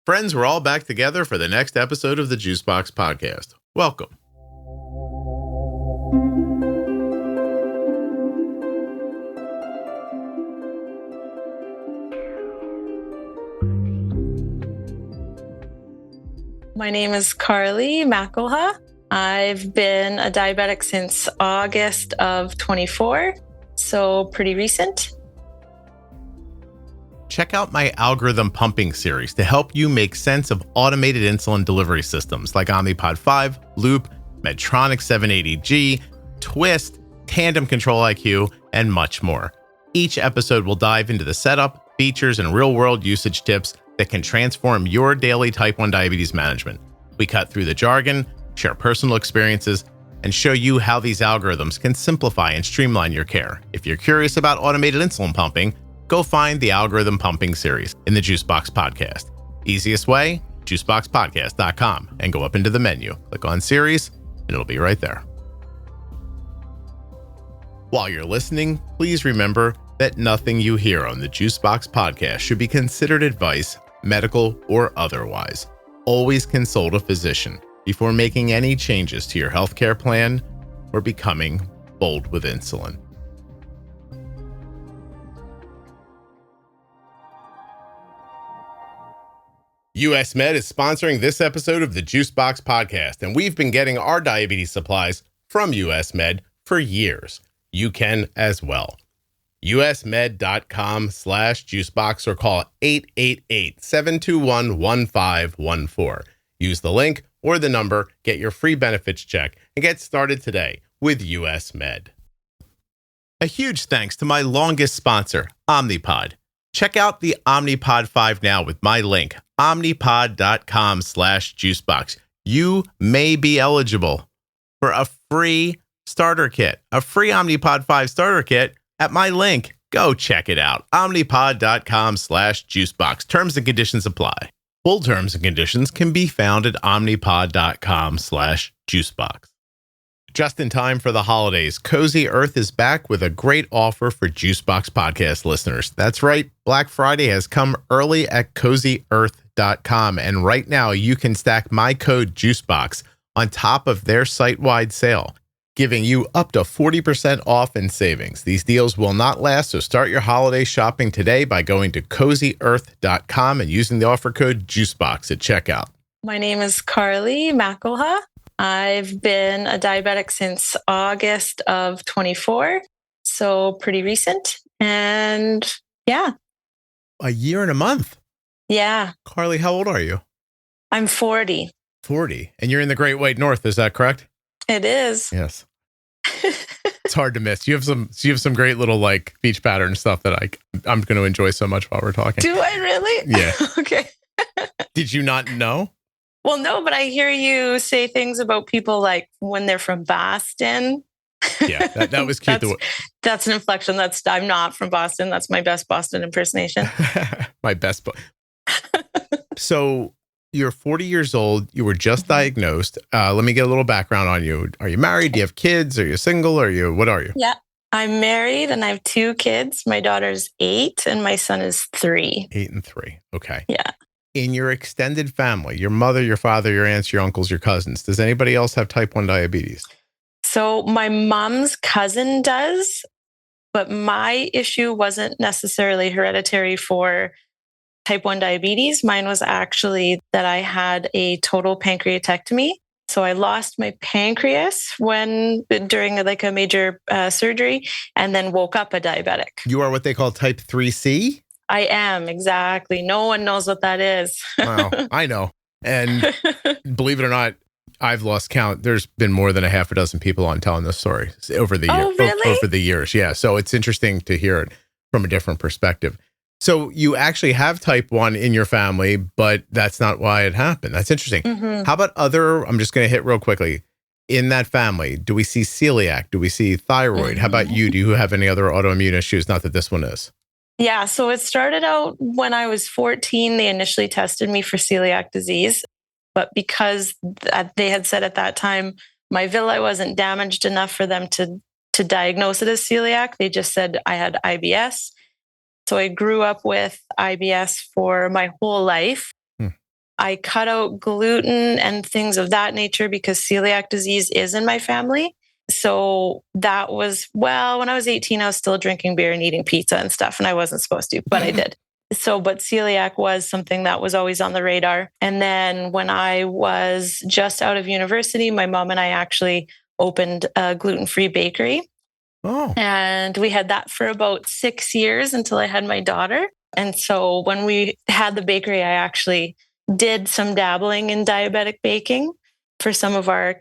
Friends, we're all back together for the next episode of the Juicebox Podcast. Welcome. My name is Carly McElha. I've been a diabetic since August of 24, so pretty recent. Check out my algorithm pumping series to help you make sense of automated insulin delivery systems like Omnipod 5, Loop, Medtronic 780G, twiist, Tandem Control IQ, and much more. Each episode will dive into the setup, features, and real-world usage tips that can transform your daily type 1 diabetes management. We cut through the jargon, share personal experiences, and show you how these algorithms can simplify and streamline your care. If you're curious about automated insulin pumping, go find the Algorithm Pumping series in the Juicebox Podcast. Easiest way, juiceboxpodcast.com, and go up into the menu. Click on series, and it'll be right there. While you're listening, please remember that nothing you hear on the Juicebox Podcast should be considered advice, medical or otherwise. Always consult a physician before making any changes to your healthcare plan or becoming bold with insulin. US Med is sponsoring this episode of the Juicebox Podcast, and we've been getting our diabetes supplies from US Med for years. You can as well. usmed.com/juicebox or call 888-721-1514. Use the link or the number, get your free benefits check, and get started today with US Med. A huge thanks to my longest sponsor, Omnipod. Check out the Omnipod 5 now with my link, omnipod.com/juicebox. You may be eligible for a free starter kit, a free Omnipod 5 starter kit at my link. Go check it out. Omnipod.com/juicebox. Terms and conditions apply. Full terms and conditions can be found at omnipod.com/juicebox. Just in time for the holidays, Cozy Earth is back with a great offer for Juicebox Podcast listeners. That's right. Black Friday has come early at CozyEarth.com. And right now you can stack my code Juicebox on top of their site-wide sale, giving you up to 40% off in savings. These deals will not last, so start your holiday shopping today by going to CozyEarth.com and using the offer code Juicebox at checkout. My name is Carly McElha. I've been a diabetic since August of 24, so pretty recent. And yeah. A year and a month? Yeah. Carly, how old are you? I'm 40. 40. And you're in the Great White North, is that correct? It is. Yes. It's hard to miss. You have some great little like beach pattern stuff that I'm going to enjoy so much while we're talking. Do I really? Yeah. Okay. Did you not know? Well, no, but I hear you say things about people like when they're from Boston. Yeah, that was cute. That's an inflection. I'm not from Boston. That's my best Boston impersonation. My best. So you're 40 years old. You were just diagnosed. Let me get a little background on you. Are you married? Do you have kids? Are you single? What are you? Yeah, I'm married and I have 2 kids. My daughter's 8 and my son is 3. 8 and 3. Okay. Yeah. In your extended family, your mother, your father, your aunts, your uncles, your cousins, does anybody else have type 1 diabetes? So my mom's cousin does, but my issue wasn't necessarily hereditary for type 1 diabetes. Mine was actually that I had a total pancreatectomy. So I lost my pancreas during like a major surgery and then woke up a diabetic. You are what they call type 3C? I am, exactly. No one knows what that is. Wow, I know. And believe it or not, I've lost count. There's been more than a half a dozen people on telling this story over the over the years. Yeah, so it's interesting to hear it from a different perspective. So you actually have type 1 in your family, but that's not why it happened. That's interesting. Mm-hmm. How about I'm just going to hit real quickly. In that family, do we see celiac? Do we see thyroid? Mm-hmm. How about you? Do you have any other autoimmune issues? Not that this one is. Yeah, so it started out when I was 14. They initially tested me for celiac disease, but because they had said at that time my villi wasn't damaged enough for them to diagnose it as celiac, they just said I had IBS. So I grew up with IBS for my whole life. I cut out gluten and things of that nature because celiac disease is in my family. So that was, well, when I was 18, I was still drinking beer and eating pizza and stuff, and I wasn't supposed to, but I did. So, but celiac was something that was always on the radar. And then when I was just out of university, my mom and I actually opened a gluten-free bakery. Oh. And we had that for about 6 years until I had my daughter. And so when we had the bakery, I actually did some dabbling in diabetic baking for some of our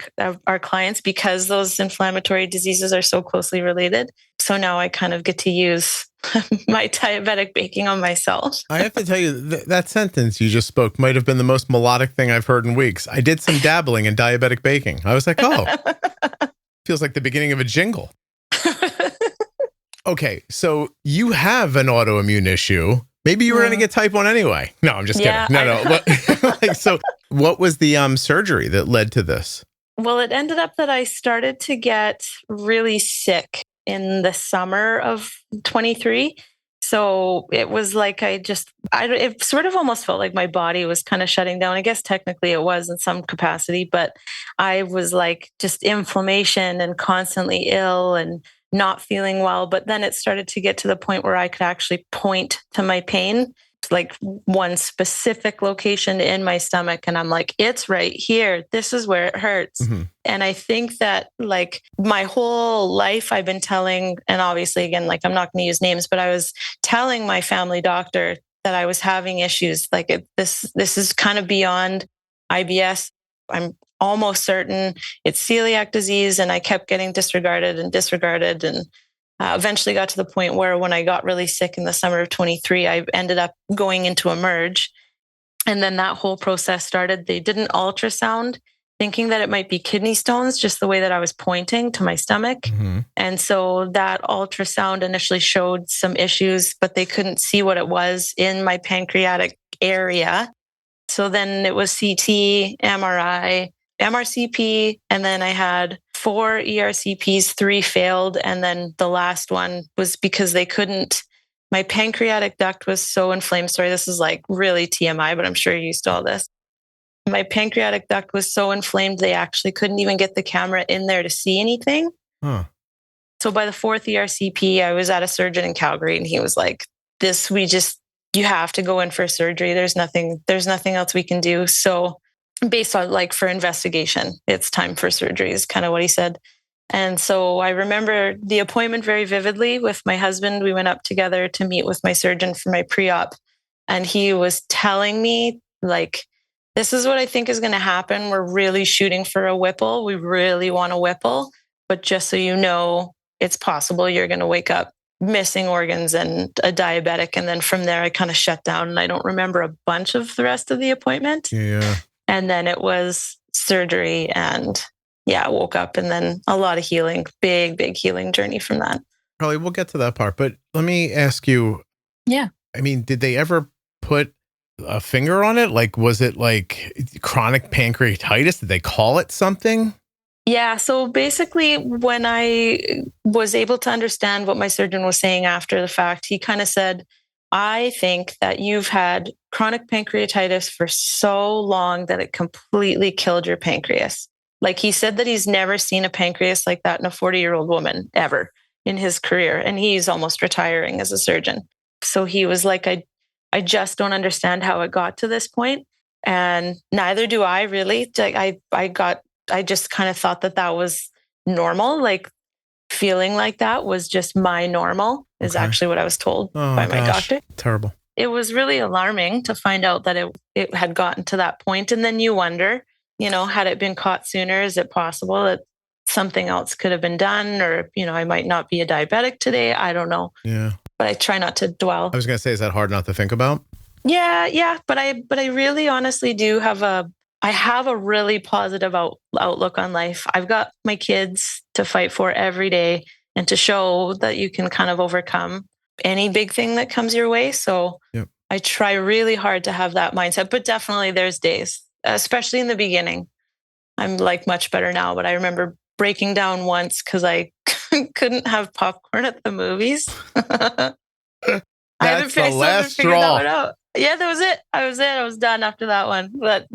clients because those inflammatory diseases are so closely related. So now I kind of get to use my diabetic baking on myself. I have to tell you, that sentence you just spoke might have been the most melodic thing I've heard in weeks. I did some dabbling in diabetic baking. I was like, oh, feels like the beginning of a jingle. Okay, so you have an autoimmune issue. Maybe you were going to get type 1 anyway. No, I'm just kidding. No. But, so what was the surgery that led to this? Well, it ended up that I started to get really sick in the summer of 23. So it was like it sort of almost felt like my body was kind of shutting down. I guess technically it was in some capacity, but I was like just inflammation and constantly ill and not feeling well. But then it started to get to the point where I could actually point to my pain, like one specific location in my stomach. And I'm like, it's right here. This is where it hurts. Mm-hmm. And I think that like my whole life I've been telling, and obviously again, like I'm not going to use names, but I was telling my family doctor that I was having issues. Like this is kind of beyond IBS. I'm almost certain it's celiac disease. And I kept getting disregarded and eventually got to the point where when I got really sick in the summer of 23, I ended up going into a merge. And then that whole process started. They did an ultrasound thinking that it might be kidney stones, just the way that I was pointing to my stomach. Mm-hmm. And so that ultrasound initially showed some issues, but they couldn't see what it was in my pancreatic area. So then it was CT, MRI, MRCP, and then I had 4 ERCPs, 3 failed. And then the last one was because my pancreatic duct was so inflamed. Sorry, this is like really TMI, but I'm sure you're used to all this. My pancreatic duct was so inflamed, they actually couldn't even get the camera in there to see anything. Huh. So by the 4th ERCP, I was at a surgeon in Calgary and he was like, you have to go in for surgery. There's nothing else we can do. So based on like for investigation, it's time for surgery is kind of what he said. And so I remember the appointment very vividly with my husband. We went up together to meet with my surgeon for my pre-op. And he was telling me like, this is what I think is going to happen. We're really shooting for a Whipple. We really want a Whipple. But just so you know, it's possible you're going to wake up missing organs and a diabetic. And then from there, I kind of shut down and I don't remember a bunch of the rest of the appointment. Yeah. And then it was surgery and I woke up and then a lot of healing, big healing journey from that. Probably we'll get to that part, but let me ask you. Yeah. I mean, did they ever put a finger on it? Like, was it like chronic pancreatitis? Did they call it something? Yeah. So basically when I was able to understand what my surgeon was saying after the fact, he kind of said, I think that you've had chronic pancreatitis for so long that it completely killed your pancreas. Like he said that he's never seen a pancreas like that in a 40-year-old woman ever in his career. And he's almost retiring as a surgeon. So he was like, I just don't understand how it got to this point. And neither do I really. I just kind of thought that was normal. Like feeling like that was just my normal is actually what I was told by my doctor. Terrible. It was really alarming to find out that it had gotten to that point. And then you wonder, had it been caught sooner, is it possible that something else could have been done? Or, I might not be a diabetic today. I don't know. Yeah. But I try not to dwell. I was going to say, is that hard not to think about? Yeah. But I really honestly do have a really positive outlook on life. I've got my kids to fight for every day and to show that you can kind of overcome any big thing that comes your way. So yep. I try really hard to have that mindset, but definitely there's days, especially in the beginning. I'm like much better now, but I remember breaking down once because I couldn't have popcorn at the movies. That's the last straw. Yeah, that was it. I was done after that one. But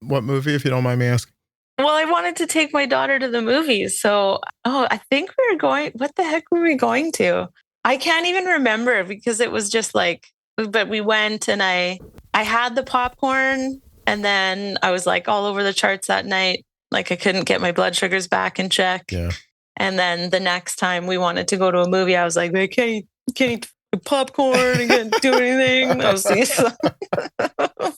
What movie, if you don't mind me asking? well, I wanted to take my daughter to the movies. So, I think we were going, what the heck were we going to? I can't even remember because it was just like, but we went and I had the popcorn and then I was like all over the charts that night. Like I couldn't get my blood sugars back in check. Yeah. And then the next time we wanted to go to a movie, I was like, I can't eat popcorn and can't do anything. I was so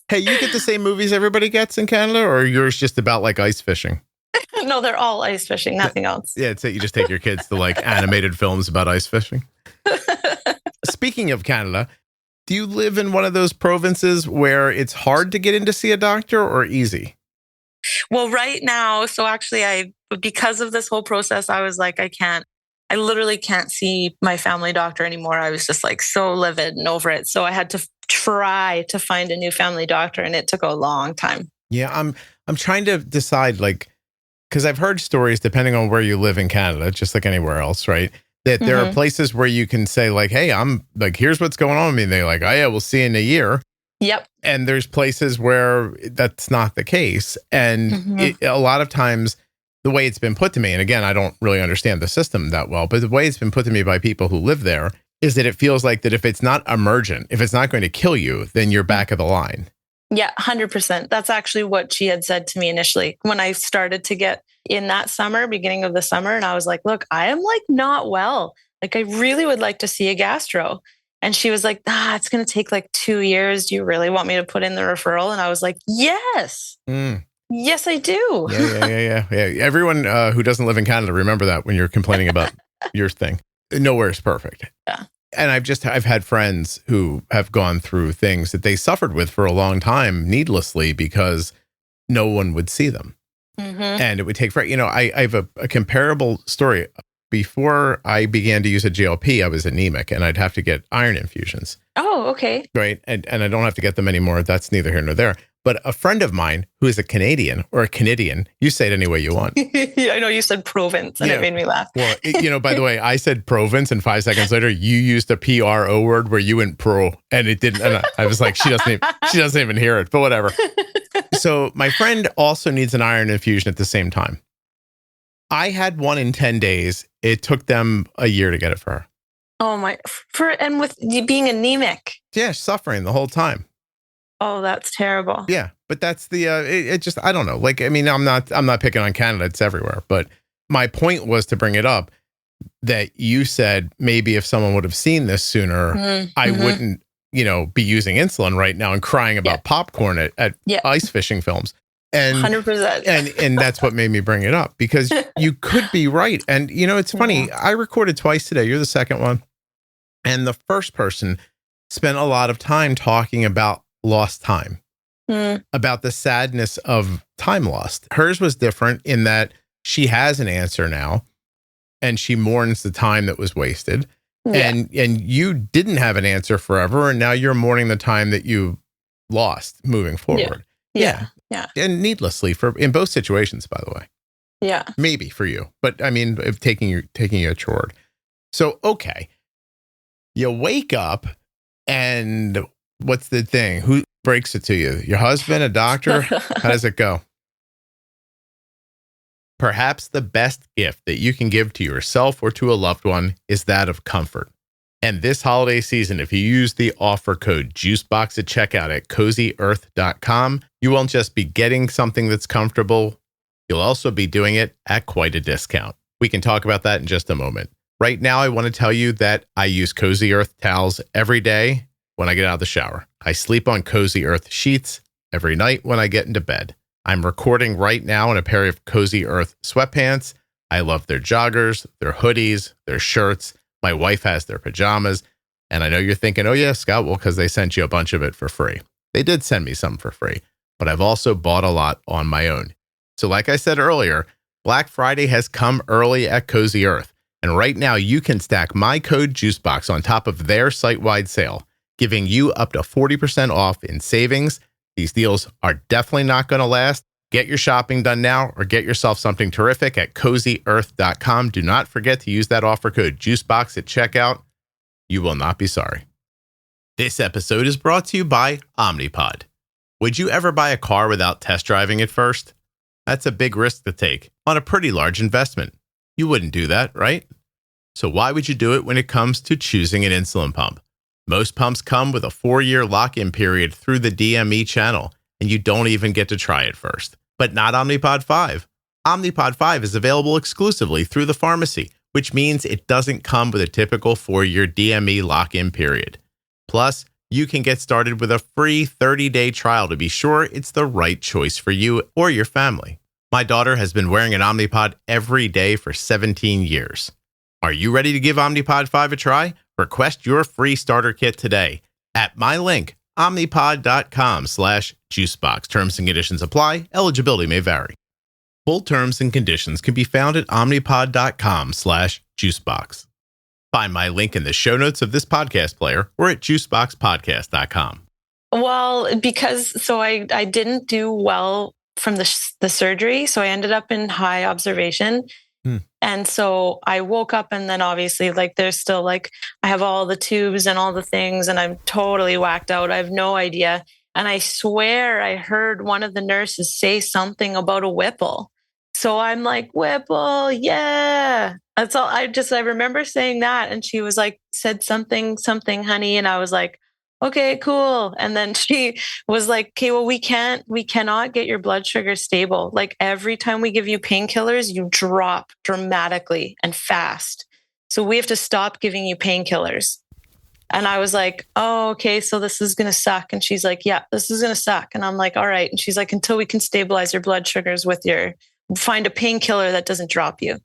Hey, you get the same movies everybody gets in Canada, or yours just about like ice fishing? No, they're all ice fishing, nothing else. Yeah, it's that you just take your kids to like animated films about ice fishing. Speaking of Canada, do you live in one of those provinces where it's hard to get in to see a doctor or easy? Well, right now, so actually because of this whole process, I was like, I literally can't see my family doctor anymore. I was just like so livid and over it. So I had to try to find a new family doctor and it took a long time. Yeah, I'm trying to decide, like, because I've heard stories, depending on where you live in Canada, just like anywhere else, right? That there are places where you can say like, hey, I'm like, here's what's going on with me. And they're like, oh yeah, we'll see you in a year. Yep. And there's places where that's not the case. And a lot of times the way it's been put to me, and again, I don't really understand the system that well, but the way it's been put to me by people who live there is that it feels like that if it's not emergent, if it's not going to kill you, then you're back of the line. Yeah, 100%. That's actually what she had said to me initially when I started to get in that summer, beginning of the summer. And I was like, look, I am like not well. Like I really would like to see a gastro. And she was like, it's going to take like 2 years. Do you really want me to put in the referral? And I was like, yes. Yes, I do. Yeah. Everyone who doesn't live in Canada, remember that when you're complaining about your thing. Nowhere is perfect. Yeah. And I've had friends who have gone through things that they suffered with for a long time needlessly because no one would see them. And it would take I have a comparable story. Before I began to use a GLP, I was anemic and I'd have to get iron infusions. Oh, okay. Right. And I don't have to get them anymore. That's neither here nor there. But a friend of mine who is a Canadian or a Canadian, you say it any way you want. Yeah, I know you said province and it made me laugh. Well, by the way, I said province and 5 seconds later, you used a PRO word where you went pro and it didn't. And I was like, she doesn't even hear it, but whatever. So my friend also needs an iron infusion at the same time. I had one in 10 days. It took them a year to get it for her. Oh my, and with you being anemic. Yeah, suffering the whole time. Oh, that's terrible. Yeah, but that's the it just I don't know. Like I mean, I'm not picking on Canada, it's everywhere, but my point was to bring it up that you said maybe if someone would have seen this sooner, I wouldn't, be using insulin right now and crying about popcorn at ice fishing films. And 100%. And that's what made me bring it up because you could be right. And it's funny. I recorded twice today. You're the second one. And the first person spent a lot of time talking about lost time, about the sadness of time lost. Hers was different in that she has an answer now and she mourns the time that was wasted. Yeah. And you didn't have an answer forever. And now you're mourning the time that you lost moving forward. Yeah. And needlessly in both situations, by the way. Yeah. Maybe for you. But I mean, if taking you a chore. So, okay. You wake up and what's the thing? Who breaks it to you? Your husband, a doctor? How does it go? Perhaps the best gift that you can give to yourself or to a loved one is that of comfort. And this holiday season, if you use the offer code Juicebox at checkout at CozyEarth.com, you won't just be getting something that's comfortable, you'll also be doing it at quite a discount. We can talk about that in just a moment. Right now, I want to tell you that I use Cozy Earth towels every day when I get out of the shower. I sleep on Cozy Earth sheets every night when I get into bed. I'm recording right now in a pair of Cozy Earth sweatpants. I love their joggers, their hoodies, their shirts. My wife has their pajamas. And I know you're thinking, oh yeah, Scott, well, because they sent you a bunch of it for free. They did send me some for free, but I've also bought a lot on my own. So like I said earlier, Black Friday has come early at Cozy Earth. And right now you can stack my code Juicebox on top of their site-wide sale, giving you up to 40% off in savings. These deals are definitely not going to last. Get your shopping done now or get yourself something terrific at CozyEarth.com. Do not forget to use that offer code Juicebox at checkout. You will not be sorry. This episode is brought to you by Omnipod. Would you ever buy a car without test driving it first? That's a big risk to take on a pretty large investment. You wouldn't do that, right? So why would you do it when it comes to choosing an insulin pump? Most pumps come with a 4-year lock-in period through the DME channel, and you don't even get to try it first. But not Omnipod 5. Omnipod 5 is available exclusively through the pharmacy, which means it doesn't come with a typical 4-year DME lock-in period. Plus, you can get started with a free 30-day trial to be sure it's the right choice for you or your family. My daughter has been wearing an Omnipod every day for 17 years. Are you ready to give Omnipod 5 a try? Request your free starter kit today at my link, omnipod.com/juicebox. Terms and conditions apply. Eligibility may vary. Full terms and conditions can be found at omnipod.com/juicebox. Find my link in the show notes of this podcast player or at juiceboxpodcast.com. Well, I didn't do well from the surgery. So I ended up in high observation. And so I woke up and then obviously there's still I have all the tubes and all the things and I'm totally whacked out. I have no idea. And I swear I heard one of the nurses say something about a Whipple. So I'm like, Whipple, yeah. That's all. I remember saying that. And she was said something, honey. And I was like, okay, cool. And then she was like, okay, well, we cannot get your blood sugar stable. Every time we give you painkillers, you drop dramatically and fast. So we have to stop giving you painkillers. And I was like, oh, okay, so this is going to suck. And she's like, yeah, this is going to suck. And I'm like, all right. And she's like, until we can stabilize your blood sugars find a painkiller that doesn't drop you.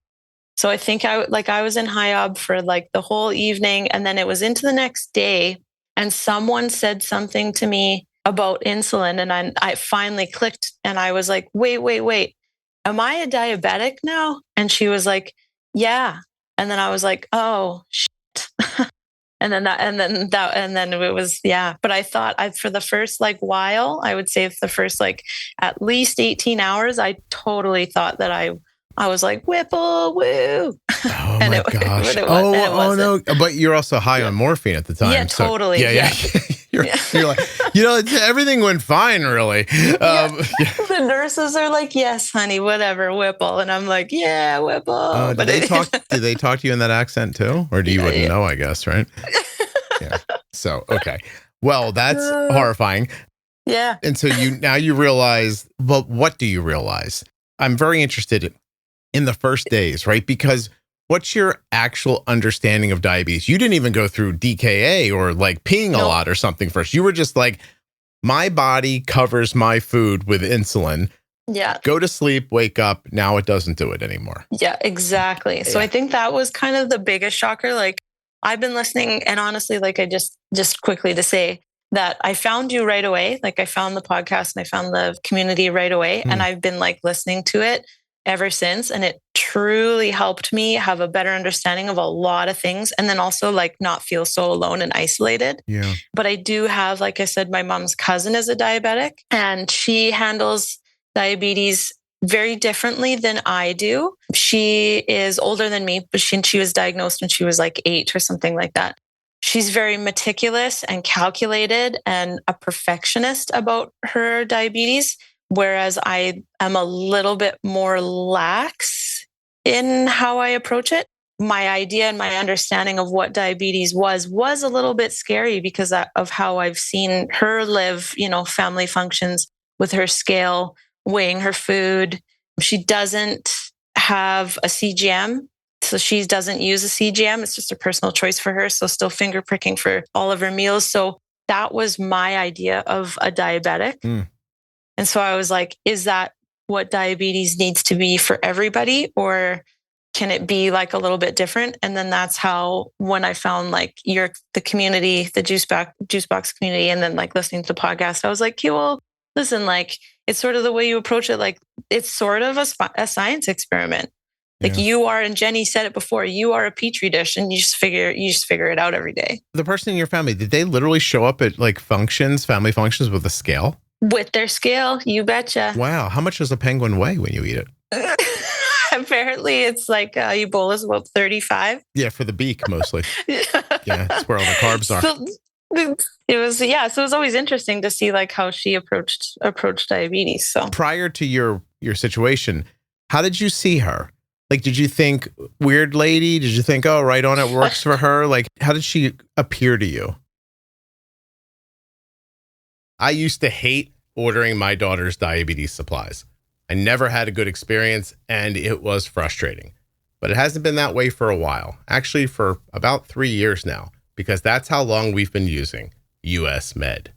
So I think I was in high ob for the whole evening. And then it was into the next day. And someone said something to me about insulin. And I finally clicked and I was like, wait. Am I a diabetic now? And she was like, yeah. And then I was like, oh, shit. And then it was, yeah. But I thought for the first while, I would say the first at least 18 hours, I totally thought that I was like, Whipple, woo. Oh my gosh. No. But you're also high on morphine at the time. Yeah, so, totally. Yeah. You're like, everything went fine, really. The nurses are like, yes, honey, whatever, Whipple. And I'm like, yeah, Whipple. Do they talk to you in that accent too? Or you wouldn't know, I guess, right? Yeah. So, okay. Well, that's horrifying. Yeah. And so now you realize, well, what do you realize? I'm very interested in the first days, right? Because what's your actual understanding of diabetes? You didn't even go through DKA or peeing a lot or something first. You were just my body covers my food with insulin. Yeah. Go to sleep, wake up. Now it doesn't do it anymore. Yeah, exactly. So I think that was kind of the biggest shocker. I've been listening and honestly, I just quickly to say that I found you right away. I found the podcast and I found the community right away. And I've been listening to it ever since. And it truly helped me have a better understanding of a lot of things. And then also not feel so alone and isolated. Yeah. But I do have, like I said, my mom's cousin is a diabetic and she handles diabetes very differently than I do. She is older than me, but she was diagnosed when she was 8 or something like that. She's very meticulous and calculated and a perfectionist about her diabetes. Whereas I am a little bit more lax in how I approach it. My idea and my understanding of what diabetes was a little bit scary because of how I've seen her live, family functions with her scale, weighing her food. She doesn't have a CGM. So she doesn't use a CGM. It's just a personal choice for her. So still finger pricking for all of her meals. So that was my idea of a diabetic. And so I was like, is that what diabetes needs to be for everybody? Or can it be a little bit different? And then that's how, when I found the community, the Juicebox community, and then listening to the podcast, I was like, okay, well, listen, it's sort of the way you approach it. It's sort of a science experiment. You are, and Jenny said it before, you are a petri dish and you just figure it out every day. The person in your family, did they literally show up at family functions with a scale? With their scale, you betcha. Wow. How much does a penguin weigh when you eat it? Apparently, it's Ebola is about 35. Yeah, for the beak mostly. Yeah, that's where all the carbs are. It was, yeah. So it was always interesting to see like how she approached diabetes. So prior to your situation, how did you see her? Like, did you think weird lady? Did you think, oh, right on, it works for her? Like, how did she appear to you? I used to hate ordering my daughter's diabetes supplies. I never had a good experience, and it was frustrating. But it hasn't been that way for a while, actually for about 3 years now, because that's how long we've been using US Med.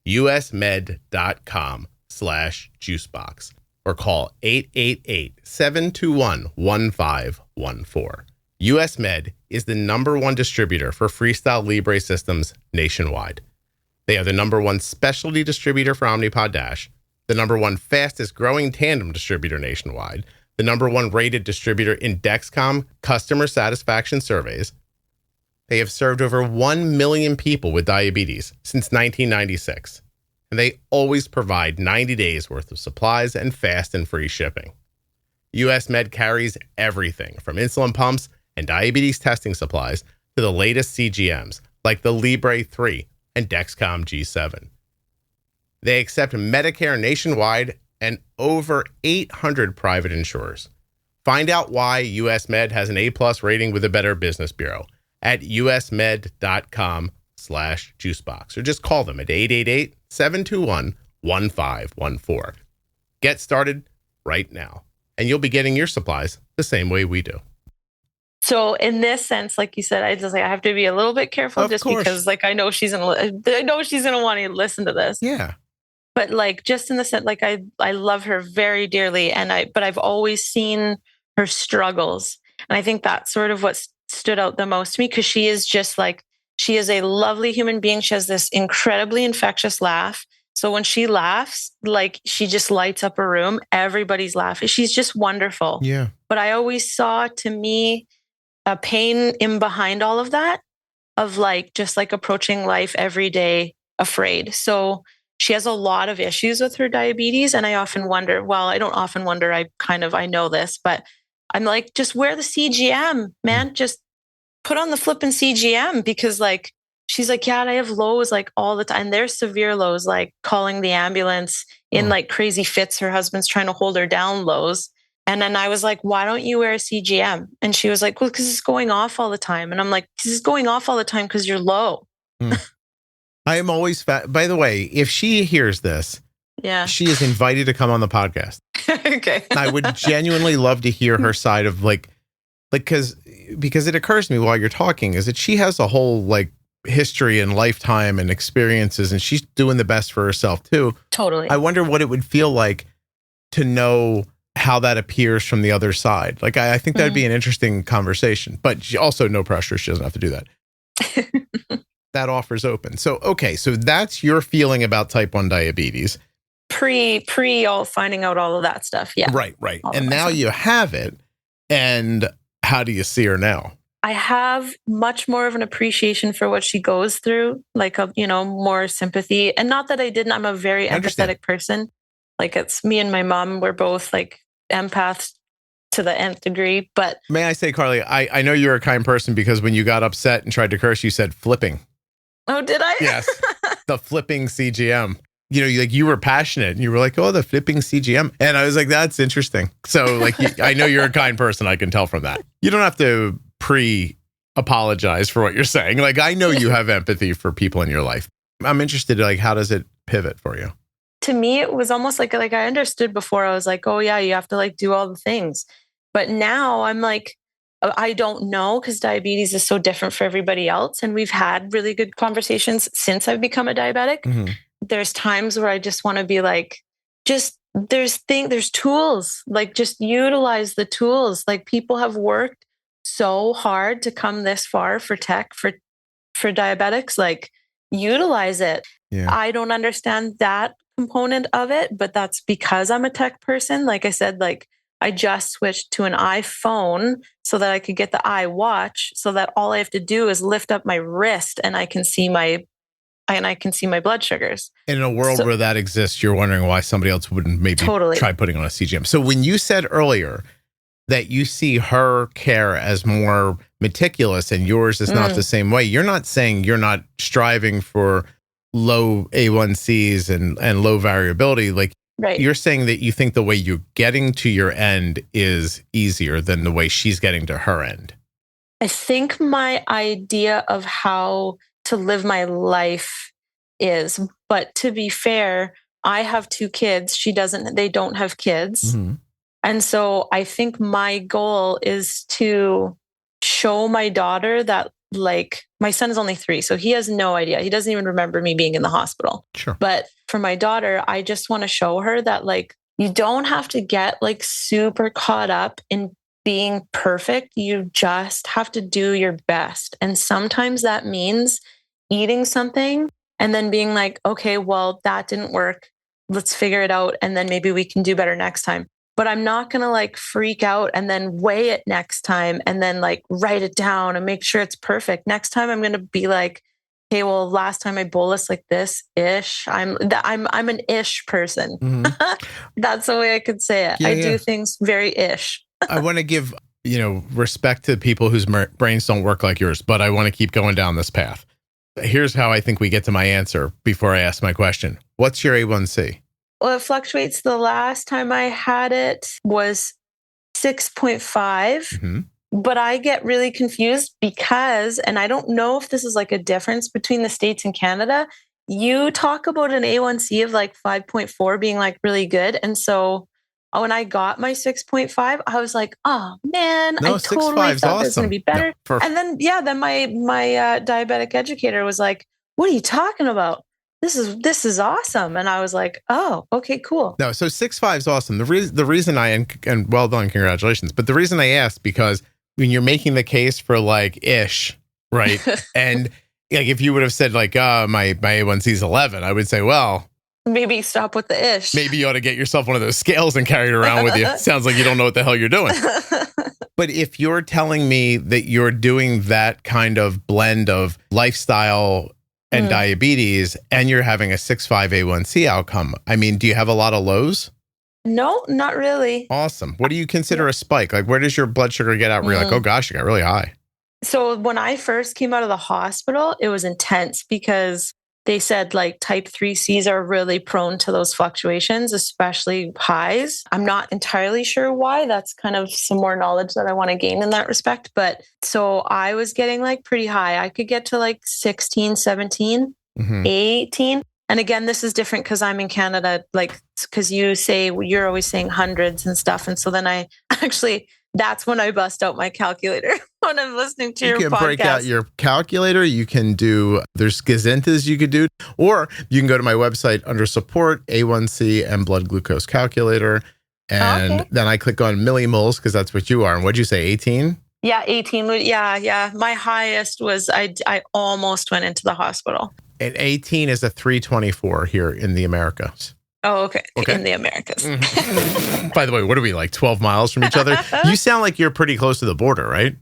usmed.com/juicebox or call 888-721-1514. US Med is the #1 distributor for Freestyle Libre systems nationwide. They are the #1 specialty distributor for Omnipod DASH, the #1 fastest growing Tandem distributor nationwide, the #1 rated distributor in Dexcom customer satisfaction surveys. They have served over 1 million people with diabetes since 1996, and they always provide 90 days worth of supplies and fast and free shipping. US Med carries everything from insulin pumps and diabetes testing supplies to the latest CGMs like the Libre 3 and Dexcom G7. They accept Medicare nationwide and over 800 private insurers. Find out why US Med has an A+ rating with the Better Business Bureau at usmed.com/juicebox, or just call them at 888-721-1514. Get started right now, and you'll be getting your supplies the same way we do. So in this sense, like you said, I have to be a little bit careful because like I know she's gonna want to listen to this. Yeah. But like just in the sense, like I love her very dearly, but I've always seen her struggles, and I think that's sort of what stood out the most to me, because she is a lovely human being. She has this incredibly infectious laugh. So when she laughs, like she just lights up a room. Everybody's laughing. She's just wonderful. Yeah. But I always saw, to me, a pain in behind all of that, of like just like approaching life every day afraid. So she has a lot of issues with her diabetes, and I often wonder. Well, I don't often wonder. I know this, but I'm like, just wear the CGM, man. Just put on the flipping CGM, because like, she's like, yeah, I have lows like all the time. And there's severe lows, like calling the ambulance in like crazy fits. Her husband's trying to hold her down lows. And then I was like, why don't you wear a CGM? And she was like, well, because it's going off all the time. And I'm like, this is going off all the time because you're low. I am always by the way, if she hears this, yeah, she is invited to come on the podcast. Okay. I would genuinely love to hear her side of like, because it occurs to me while you're talking is that she has a whole like history and lifetime and experiences, and she's doing the best for herself too. Totally. I wonder what it would feel like to know how that appears from the other side. Like, I think that'd be an interesting conversation, but also no pressure. She doesn't have to do that. That offer's open. So, okay. So that's your feeling about type 1 diabetes. Pre all finding out all of that stuff. Yeah. Right. And now you have it. And how do you see her now? I have much more of an appreciation for what she goes through, like, more sympathy. And not that I didn't, I'm a very empathetic person. Like, it's me and my mom, we're both like empaths to the nth degree. But may I say, Carly, I know you're a kind person, because when you got upset and tried to curse, you said flipping. Oh, did I? Yes. The flipping CGM. You were passionate and you were like, oh, the flipping CGM. And I was like, that's interesting. So like, I know you're a kind person. I can tell from that. You don't have to apologize for what you're saying. Like, I know you have empathy for people in your life. I'm interested, like, how does it pivot for you? To me, it was almost like I understood before. I was like, oh yeah, you have to like do all the things. But now I'm like, I don't know, because diabetes is so different for everybody else. And we've had really good conversations since I've become a diabetic. Mm-hmm. There's times where I just want to be like, there's tools, like just utilize the tools. Like, people have worked so hard to come this far for tech, for diabetics, like utilize it. Yeah. I don't understand that component of it, but that's because I'm a tech person. Like I said, like I just switched to an iPhone so that I could get the iWatch, so that all I have to do is lift up my wrist and I can see my blood sugars. In a world where that exists, you're wondering why somebody else wouldn't maybe try putting on a CGM. So when you said earlier that you see her care as more meticulous and yours is not the same way. You're not saying you're not striving for low A1Cs and low variability. Like, Right. You're saying that you think the way you're getting to your end is easier than the way she's getting to her end. I think my idea of how to live my life is, but to be fair, I have 2 kids. They don't have kids. Mm-hmm. And so I think my goal is to show my daughter that, like, my son is only 3, so he has no idea. He doesn't even remember me being in the hospital. Sure. But for my daughter, I just want to show her that, like, you don't have to get like super caught up in being perfect. You just have to do your best. And sometimes that means eating something and then being like, okay, well, that didn't work. Let's figure it out. And then maybe we can do better next time. But I'm not going to like freak out and then weigh it next time and then like write it down and make sure it's perfect. Next time I'm going to be like, hey, well, last time I bolused like this ish. I'm an ish person. Mm-hmm. That's the way I could say it. I do things very ish. I want to give, respect to people whose brains don't work like yours, but I want to keep going down this path. Here's how I think we get to my answer before I ask my question. What's your A1C? Well, it fluctuates. The last time I had it was 6.5, mm-hmm. But I get really confused because, and I don't know if this is like a difference between the States and Canada. You talk about an A1C of like 5.4 being like really good. And so when I got my 6.5, I was like, oh man, I totally thought it was going to be better. And then, then my diabetic educator was like, what are you talking about? This is awesome. And I was like, oh, okay, cool. No, so 6.5 is awesome. The reason and well done, congratulations. But the reason I asked, because when you're making the case for like ish, right? And like if you would have said like, my A1C is 11, I would say, well, maybe stop with the ish. Maybe you ought to get yourself one of those scales and carry it around with you. Sounds like you don't know what the hell you're doing. But if you're telling me that you're doing that kind of blend of lifestyle and diabetes and you're having a 6.5 A1C outcome, I mean, do you have a lot of lows? No, not really. Awesome. What do you consider a spike? Like, where does your blood sugar get out where you're like, oh gosh, you got really high? So when I first came out of the hospital, it was intense because they said like type 3Cs are really prone to those fluctuations, especially highs. I'm not entirely sure why. That's kind of some more knowledge that I want to gain in that respect. But so I was getting like pretty high. I could get to like 16, 17, 18. And again, this is different because I'm in Canada, like, because you're always saying hundreds and stuff. And so then that's when I bust out my calculator when I'm listening to your podcast. You can break out your calculator. You can there's gazintas you could do, or you can go to my website under support, A1C and blood glucose calculator. And then I click on millimoles because that's what you are. And what'd you say, 18? Yeah, 18. Yeah. My highest was, I almost went into the hospital. And 18 is a 324 here in the Americas. Oh, okay. In the Americas. Mm-hmm. By the way, what are we, like 12 miles from each other? You sound like you're pretty close to the border, right?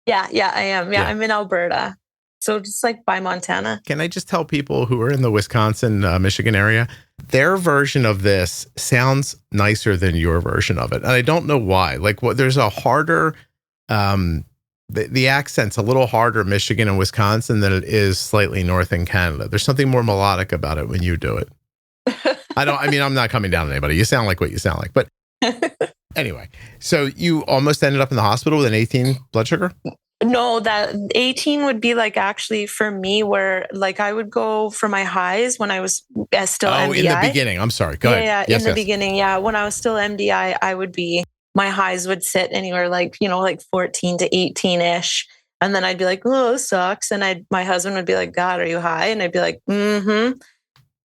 Yeah, I am. Yeah, I'm in Alberta. So just like by Montana. Can I just tell people who are in the Wisconsin, Michigan area, their version of this sounds nicer than your version of it. And I don't know why. Like, there's a harder, the accent's a little harder Michigan and Wisconsin than it is slightly north in Canada. There's something more melodic about it when you do it. I'm not coming down on anybody. You sound like what you sound like. But anyway, so you almost ended up in the hospital with an 18 blood sugar? No, that 18 would be like actually for me where like I would go for my highs when I was still MDI. Oh, in the beginning. I'm sorry. Go ahead. Yeah, in the beginning. Yeah. When I was still MDI, my highs would sit anywhere like, like 14 to 18-ish. And then I'd be like, oh, this sucks. And my husband would be like, God, are you high? And I'd be like, mm-hmm.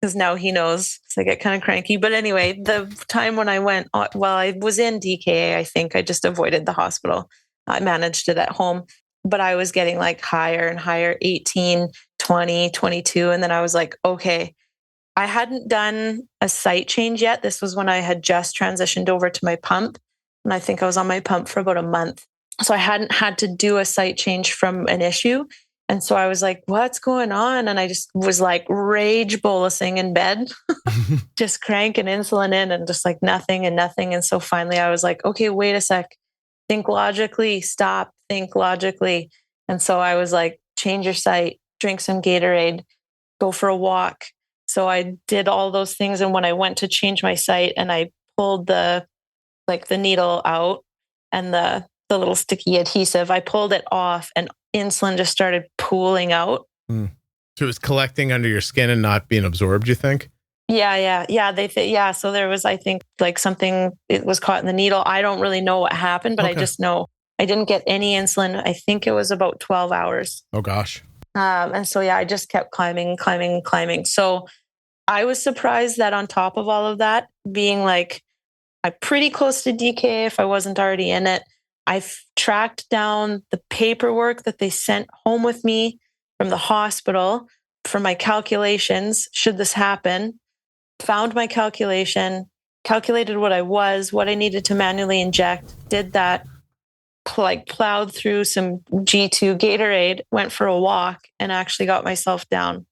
Because now he knows. So I get kind of cranky. But anyway, the time when I went, I was in DKA, I think. I just avoided the hospital. I managed it at home. But I was getting like higher and higher, 18, 20, 22. And then I was like, okay, I hadn't done a site change yet. This was when I had just transitioned over to my pump. And I think I was on my pump for about a month. So I hadn't had to do a site change from an issue. And so I was like, what's going on? And I just was like rage bolusing in bed, just cranking insulin in and just like nothing. And so finally I was like, okay, wait a sec. think logically, stop, think logically. And so I was like, change your sight, drink some Gatorade, go for a walk. So I did all those things. And when I went to change my sight and I pulled the needle out and the little sticky adhesive, I pulled it off and insulin just started pooling out. Mm. So it was collecting under your skin and not being absorbed, you think? Yeah. So there was, I think, like something, it was caught in the needle. I don't really know what happened, but I just know I didn't get any insulin. I think it was about 12 hours. Oh, gosh. And so, I just kept climbing. So I was surprised that on top of all of that, being like, I'm pretty close to DK if I wasn't already in it. I've tracked down the paperwork that they sent home with me from the hospital for my calculations, should this happen. Found my calculation, calculated what I needed to manually inject, did that, plowed through some G2 Gatorade, went for a walk, and actually got myself down.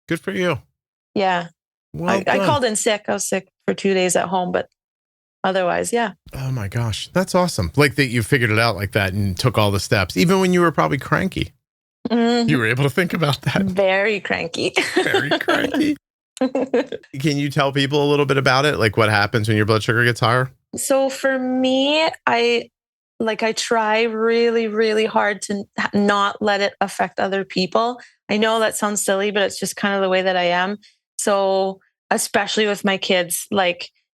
Good for you. Yeah. Well I called in sick. I was sick for 2 days at home, but otherwise, yeah. Oh my gosh. That's awesome. Like that you figured it out like that and took all the steps, even when you were probably cranky. Mm-hmm. You were able to think about that. Very cranky. Very cranky. Can you tell people a little bit about it? Like what happens when your blood sugar gets higher? So for me, I try really, really hard to not let it affect other people. I know that sounds silly, but it's just kind of the way that I am. So especially with my kids,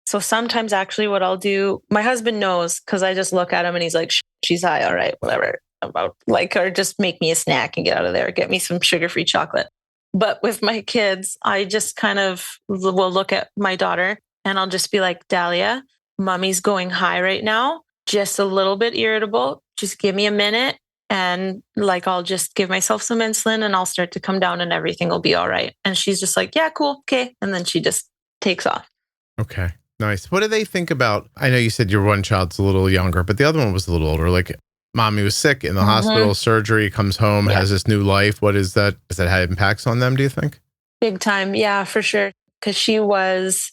so sometimes actually what I'll do, my husband knows because I just look at him and he's like, she's high. All right, whatever. Or just make me a snack and get out of there. Get me some sugar-free chocolate. But with my kids, I just kind of will look at my daughter and I'll just be like, Dahlia, mommy's going high right now. Just a little bit irritable. Just give me a minute. And I'll just give myself some insulin and I'll start to come down and everything will be all right. And she's just like, yeah, cool. Okay. And then she just takes off. Okay. Nice. What do they think about? I know you said your one child's a little younger, but the other one was a little older. Like mommy was sick in the hospital, surgery, comes home, has this new life. What is that? Does that have impacts on them, do you think? Big time. Yeah, for sure. Because she was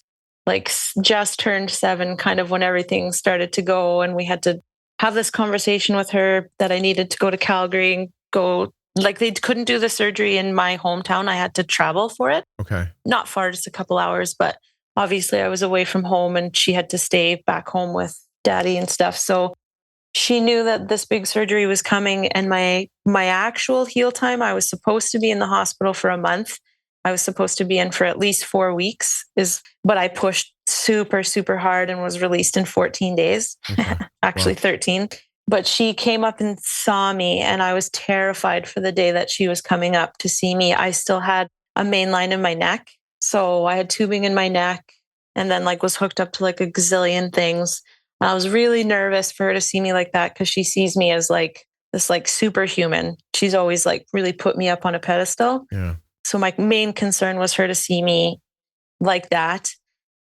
just turned 7 kind of when everything started to go. And we had to have this conversation with her that I needed to go to Calgary and go. They couldn't do the surgery in my hometown. I had to travel for it. Okay. Not far, just a couple hours. But obviously I was away from home and she had to stay back home with daddy and stuff. So she knew that this big surgery was coming. And my actual heal time, I was supposed to be in the hospital for a month. I was supposed to be in for at least 4 weeks, but I pushed super, super hard and was released in 14 days, actually 13. But she came up and saw me and I was terrified for the day that she was coming up to see me. I still had a main line in my neck. So I had tubing in my neck and then was hooked up to a gazillion things. And I was really nervous for her to see me like that because she sees me as this superhuman. She's always really put me up on a pedestal. Yeah. So my main concern was her to see me like that.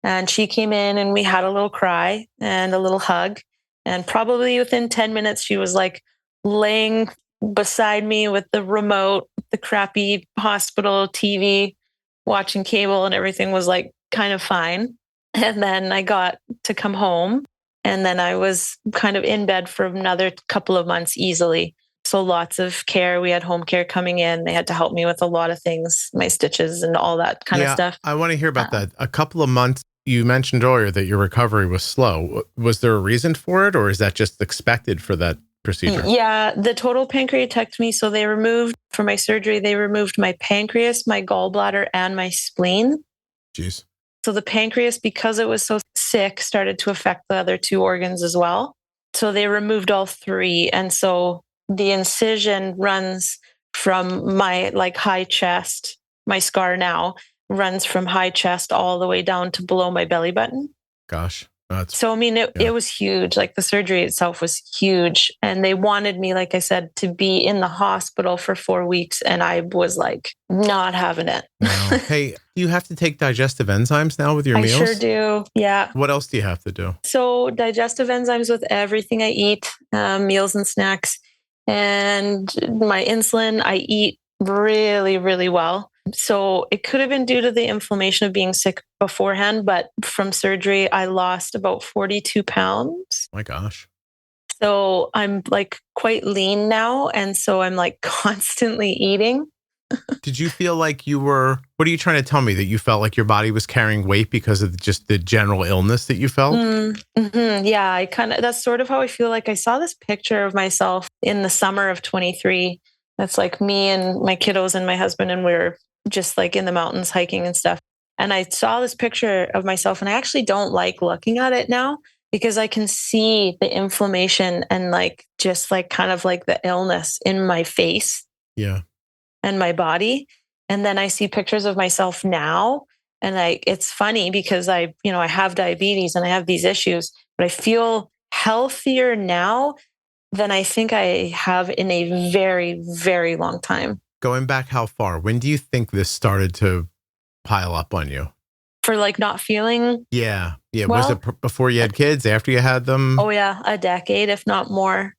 And she came in and we had a little cry and a little hug. And probably within 10 minutes, she was laying beside me with the remote, the crappy hospital TV, watching cable, and everything was kind of fine. And then I got to come home and then I was kind of in bed for another couple of months easily. So lots of care. We had home care coming in. They had to help me with a lot of things, my stitches and all that kind of stuff. I want to hear about that. A couple of months, you mentioned earlier that your recovery was slow. Was there a reason for it or is that just expected for that procedure? Yeah, the total pancreatectomy. So they removed, for my surgery, they removed my pancreas, my gallbladder, and my spleen. Jeez. So the pancreas, because it was so sick, started to affect the other 2 organs as well. So they removed all 3. And so the incision runs from my high chest, my scar now runs from high chest all the way down to below my belly button. Gosh. So, I mean, it was huge. The surgery itself was huge. And they wanted me, like I said, to be in the hospital for 4 weeks. And I was not having it. Wow. Hey, do you have to take digestive enzymes now with your meals? I sure do. Yeah. What else do you have to do? So digestive enzymes with everything I eat, meals and snacks. And my insulin, I eat really, really well. So it could have been due to the inflammation of being sick beforehand, but from surgery, I lost about 42 pounds. My gosh. So I'm like quite lean now. And so I'm like constantly eating. Did you feel like what are you trying to tell me? That you felt like your body was carrying weight because of just the general illness that you felt? Yeah, that's sort of how I feel. Like I saw this picture of myself in the summer of 23. That's like me and my kiddos and my husband, and we were just like in the mountains hiking and stuff. And I saw this picture of myself, and I actually don't like looking at it now because I can see the inflammation and like just like kind of like the illness in my face. Yeah. And my body. And then I see pictures of myself now. And it's funny because I have diabetes and I have these issues, but I feel healthier now than I think I have in a very, very long time. Going back how far? When do you think this started to pile up on you? For like not feeling? Yeah. Well, was it before you had kids, after you had them? Oh yeah, a decade, if not more.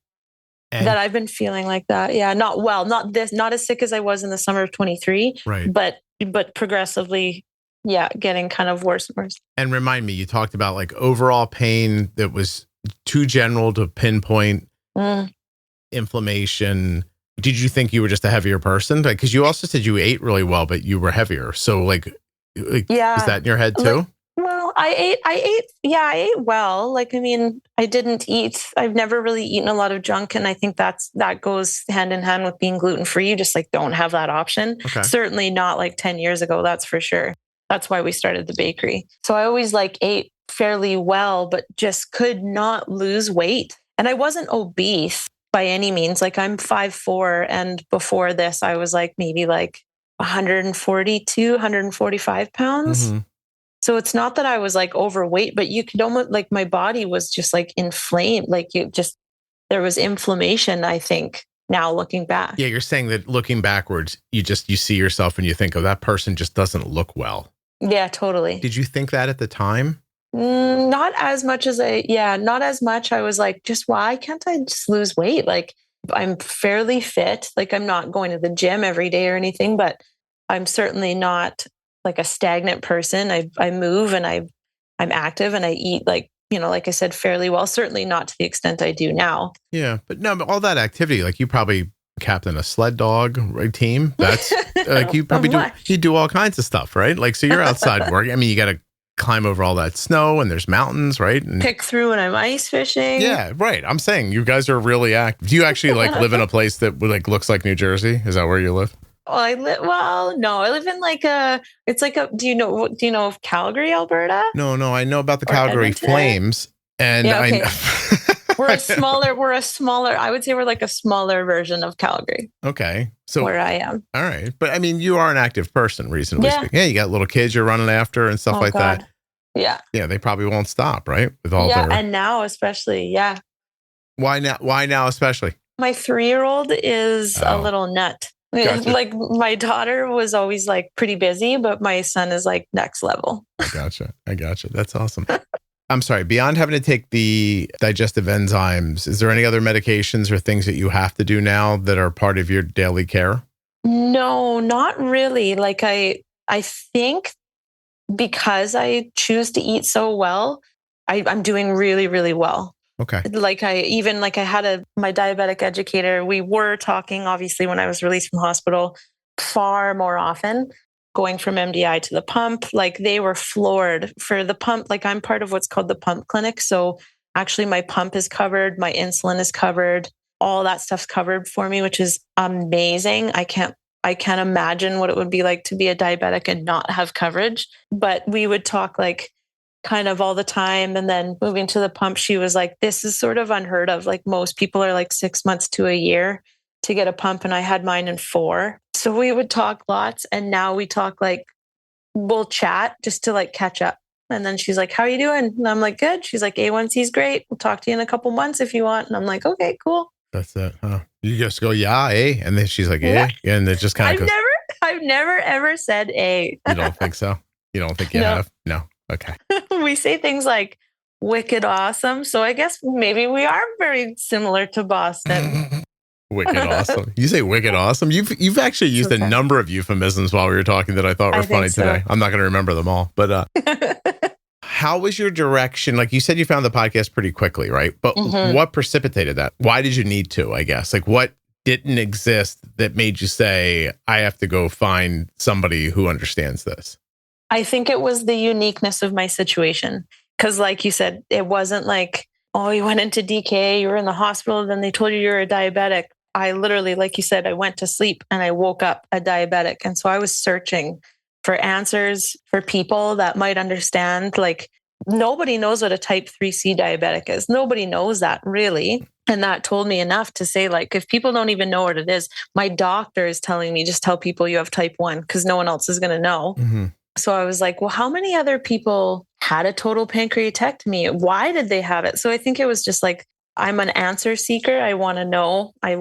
That I've been feeling like that. Yeah. Not as sick as I was in the summer of 23. Right. But progressively, getting kind of worse and worse. And remind me, you talked about like overall pain that was too general to pinpoint, inflammation. Did you think you were just a heavier person? Because you also said you ate really well, but you were heavier. So like is that in your head too? Well, I ate well. Like, I mean, I didn't eat. I've never really eaten a lot of junk. And I think that goes hand in hand with being gluten-free. You just like don't have that option. Okay. Certainly not like 10 years ago. That's for sure. That's why we started the bakery. So I always like ate fairly well, but just could not lose weight. And I wasn't obese by any means. Like I'm 5'4", and before this, I was like maybe like 142, 145 pounds. Mm-hmm. So it's not that I was like overweight, but you could almost like my body was just like inflamed. Like there was inflammation, I think, now looking back. Yeah, you're saying that looking backwards, you see yourself and you think, oh, that person just doesn't look well. Yeah, totally. Did you think that at the time? Not as much. I was like, just why can't I just lose weight? Like I'm fairly fit. Like I'm not going to the gym every day or anything, but I'm certainly not like a stagnant person. I move and I'm active and I eat like I said, fairly well, certainly not to the extent I do now. Yeah. But all that activity, like you probably captain a sled dog team. That's like you probably do all kinds of stuff, right? Like, so you're outside working. I mean, you got to climb over all that snow and there's mountains, right? And pick through when I'm ice fishing. Yeah, right. I'm saying you guys are really active. Do you actually like live in a place that like looks like New Jersey? Is that where you live? No, I live in do you know of Calgary, Alberta? No, I know about the Calgary Flames. And okay. We're a smaller, I would say we're like a smaller version of Calgary. Okay. So where I am. All right. But I mean, you are an active person, reasonably speaking. Yeah, you got little kids you're running after and stuff that. Yeah. Yeah, they probably won't stop, right? With all their... and now especially, yeah. Why now especially? My 3-year-old is a little nut. Gotcha. Like my daughter was always like pretty busy, but my son is like next level. I gotcha. That's awesome. I'm sorry, beyond having to take the digestive enzymes, is there any other medications or things that you have to do now that are part of your daily care? No, not really. Like I think because I choose to eat so well, I'm doing really, really well. Okay. Like I had my diabetic educator, we were talking obviously when I was released from hospital far more often, going from MDI to the pump. Like they were floored for the pump. Like I'm part of what's called the pump clinic. So actually my pump is covered. My insulin is covered. All that stuff's covered for me, which is amazing. I can't imagine what it would be like to be a diabetic and not have coverage. But we would talk like kind of all the time. And then moving to the pump, she was like, this is sort of unheard of. Like most people are like 6 months to a year to get a pump. And I had mine in 4. So we would talk lots. And now we talk like, we'll chat just to like catch up. And then she's like, how are you doing? And I'm like, good. She's like, A1C is great. We'll talk to you in a couple months if you want. And I'm like, okay, cool. That's it. Huh? You just go, yeah, eh? And then she's like, eh? Yeah. And it just kind of goes. I've never ever said A. You don't think so? You don't think you have? No. Okay. We say things like wicked awesome. So I guess maybe we are very similar to Boston. Wicked awesome. You say wicked awesome. You've actually used a number of euphemisms while we were talking that I thought were funny today. I'm not going to remember them all, but How was your direction? Like you said, you found the podcast pretty quickly, right? But what precipitated that? Why did you need to, I guess? Like what didn't exist that made you say, I have to go find somebody who understands this? I think it was the uniqueness of my situation. Because like you said, it wasn't like, oh, you went into DKA, you were in the hospital, then they told you you're a diabetic. I literally, like you said, I went to sleep and I woke up a diabetic. And so I was searching for answers for people that might understand. Like nobody knows what a type 3C diabetic is. Nobody knows that really. And that told me enough to say, like, if people don't even know what it is, my doctor is telling me, just tell people you have type 1 because no one else is going to know. So I was like, well, how many other people had a total pancreatectomy? Why did they have it? So I think it was just like, I'm an answer seeker. I want to know. I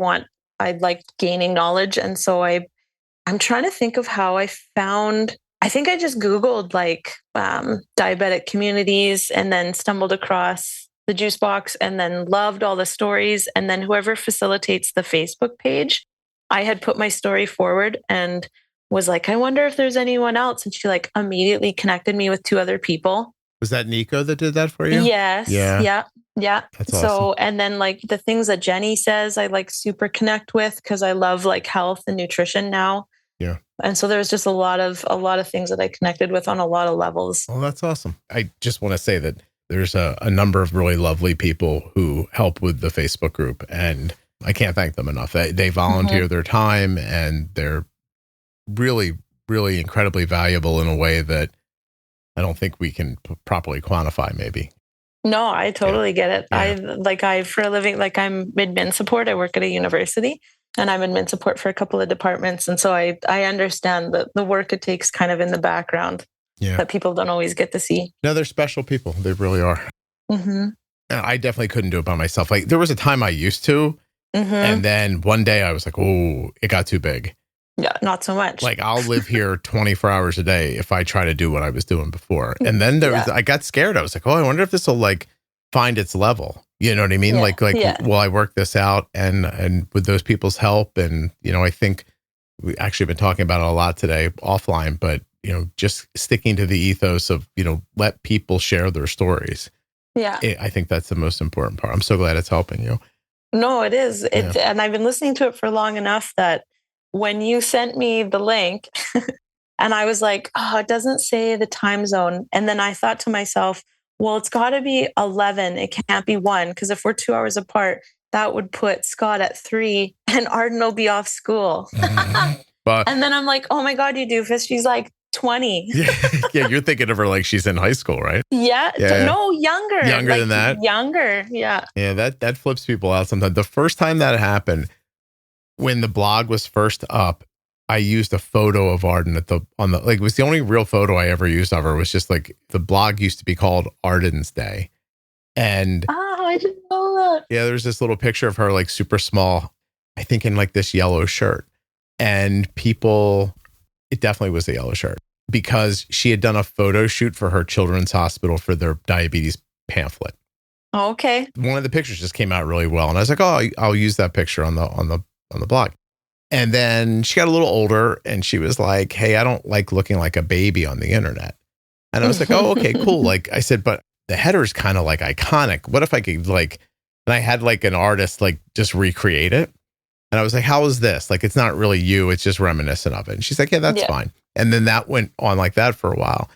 like gaining knowledge. And so I'm trying to think of how I found, I think I just Googled like diabetic communities and then stumbled across the Juicebox and then loved all the stories. And then whoever facilitates the Facebook page, I had put my story forward and was like, I wonder if there's anyone else. And she like immediately connected me with 2 other people. Was that Nico that did that for you? Yes. Yeah. That's so, awesome. And then like the things that Jenny says, I like super connect with because I love like health and nutrition now. Yeah. And so there's just a lot of things that I connected with on a lot of levels. Well, that's awesome. I just want to say that there's a number of really lovely people who help with the Facebook group, and I can't thank them enough. They volunteer their time, and they're really, really incredibly valuable in a way that I don't think we can properly quantify maybe. No, I totally get it. Yeah. For a living, like I'm admin support. I work at a university and I'm admin support for a couple of departments. And so I understand the work it takes kind of in the background that people don't always get to see. No, they're special people. They really are. I definitely couldn't do it by myself. Like there was a time I used to, and then one day I was like, oh, it got too big. Yeah, not so much. Like I'll live here 24 hours a day if I try to do what I was doing before. And then I got scared. I was like, oh, I wonder if this will like find its level. You know what I mean? Will I work this out and with those people's help? And, you know, I think we actually been talking about it a lot today offline, but, you know, just sticking to the ethos of, you know, let people share their stories. Yeah. I think that's the most important part. I'm so glad it's helping you. No, it is. And I've been listening to it for long enough that when you sent me the link and I was like, oh, it doesn't say the time zone. And then I thought to myself, well, it's got to be 11. It can't be 1. Because if we're 2 hours apart, that would put Scott at 3 and Arden will be off school. But, and then I'm like, oh my God, you doofus. She's like 20. Yeah, you're thinking of her like she's in high school, right? Yeah. No, younger. Younger than that? Younger, yeah. Yeah, that flips people out sometimes. The first time that happened, when the blog was first up, I used a photo of Arden it was the only real photo I ever used of her. Was just like the blog used to be called Arden's Day. And I didn't know that. Yeah, there's this little picture of her like super small, I think in like this yellow shirt. And it definitely was the yellow shirt because she had done a photo shoot for her children's hospital for their diabetes pamphlet. Oh, okay. One of the pictures just came out really well. And I was like, oh, I'll use that picture on the blog. And then she got a little older and she was like, hey, I don't like looking like a baby on the internet. And I was like, oh, okay, cool. Like I said, but the header is kind of like iconic. What if I could and I had like an artist like just recreate it. And I was like, how is this? Like, it's not really you. It's just reminiscent of it. And she's like, yeah, that's fine. And then that went on like that for a while.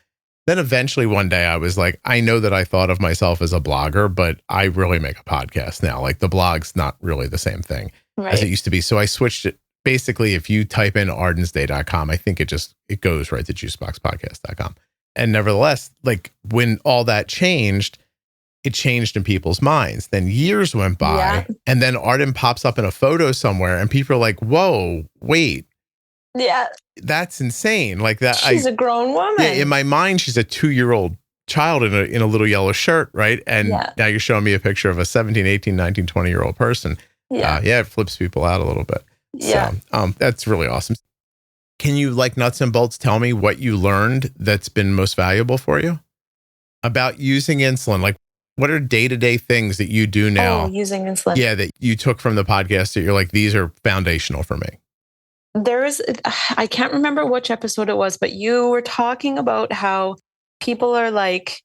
Then eventually one day I was like, I know that I thought of myself as a blogger, but I really make a podcast now. Like the blog's not really the same thing as it used to be. So I switched it. Basically, if you type in ardensday.com, I think it goes right to juiceboxpodcast.com. And nevertheless, like when all that changed, it changed in people's minds. Then years went by and then Arden pops up in a photo somewhere and people are like, whoa, wait. Yeah. That's insane. Like that. She's a grown woman. Yeah, in my mind, she's a 2-year-old child in a little yellow shirt, right? And now you're showing me a picture of a 17, 18, 19, 20-year-old person. Yeah. It flips people out a little bit. Yeah. So that's really awesome. Can you like nuts and bolts tell me what you learned that's been most valuable for you about using insulin? Like what are day-to-day things that you do now? Using insulin. Yeah, that you took from the podcast that you're like, these are foundational for me. I can't remember which episode it was, but you were talking about how people are like,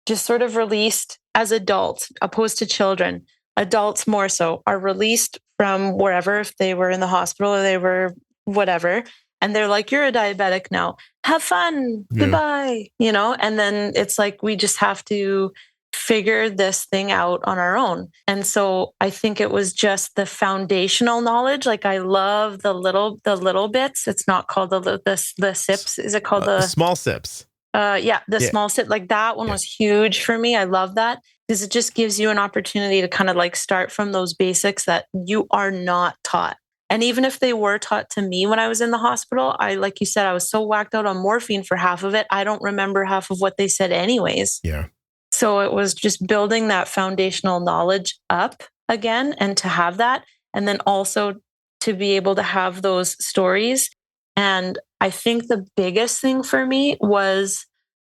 just sort of released as adults, opposed to children. Adults more so are released from wherever, if they were in the hospital or they were whatever. And they're like, you're a diabetic now. Have fun. Yeah. Goodbye. And then it's like, we just have to figure this thing out on our own. And so I think it was just the foundational knowledge. Like, I love the little bits. It's not called the sips. Is it called the small sips? Small sip. Like, that one was huge for me. I love that because it just gives you an opportunity to kind of like start from those basics that you are not taught. And even if they were taught to me when I was in the hospital, like you said, I was so whacked out on morphine for half of it. I don't remember half of what they said anyways. Yeah. So it was just building that foundational knowledge up again, and to have that, and then also to be able to have those stories. And I think the biggest thing for me was,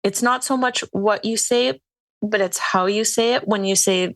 it's not so much what you say, but it's how you say it. When you say,